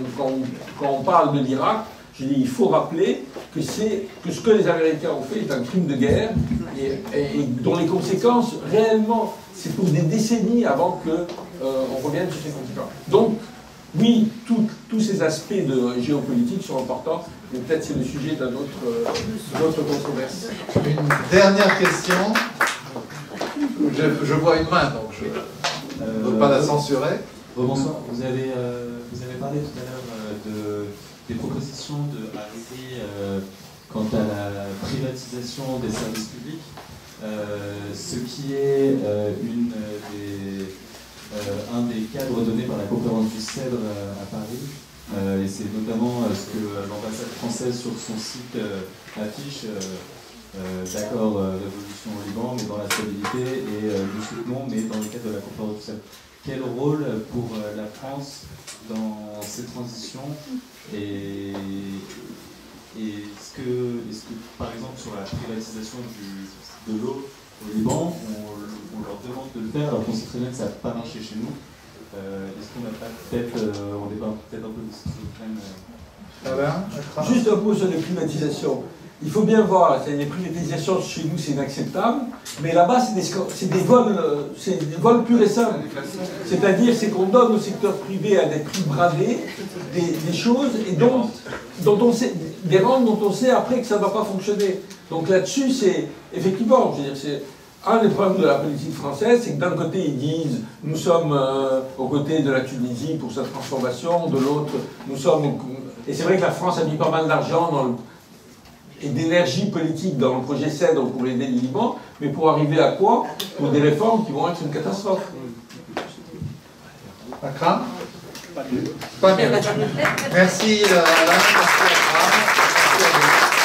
on parle de l'Irak, je dis, il faut rappeler que ce que les Américains ont fait est un crime de guerre et dont les conséquences, réellement, c'est pour des décennies avant qu'on revienne sur ces conséquences. Donc, oui, tous ces aspects de géopolitique sont importants, mais peut-être c'est le sujet d'une autre controverse. Une dernière question. Je vois une main, donc je ne veux pas la censurer. Bonsoir. Vous avez parlé tout à l'heure des propositions de Hariri quant à la privatisation des services publics, ce qui est un des cadres donnés par la conférence du Cèdre à Paris, et c'est notamment ce que l'ambassade française sur son site affiche, d'accord, révolution au Liban, mais dans la stabilité, et nous soutenons, mais dans le cadre de la conférence du Cèdre. Quel rôle pour la France dans ces transitions, et est-ce que, par exemple, sur la privatisation de l'eau au Liban, on leur demande de le faire alors qu'on sait très bien que ça n'a pas marché chez nous? Est-ce qu'on n'a pas peut-être on n'est pas peut-être un peu de schizophrène Juste un mot sur les privatisations. Il faut bien voir, les privatisations chez nous c'est inacceptable, mais là-bas c'est des vols purs et simples. C'est-à-dire qu'on donne au secteur privé à des prix bradés des choses et dont on sait, des rentes dont on sait après que ça ne va pas fonctionner. Donc là-dessus, c'est effectivement, je veux dire, c'est un des problèmes de la politique française, c'est que d'un côté ils disent nous sommes aux côtés de la Tunisie pour sa transformation, de l'autre nous sommes... Et c'est vrai que la France a mis pas mal d'argent et d'énergie politique dans le projet Cèdre pour aider le Liban, mais pour arriver à quoi? Pour des réformes qui vont être une catastrophe. Akram? Pas bien. Merci Alain, merci Akram. Merci à vous.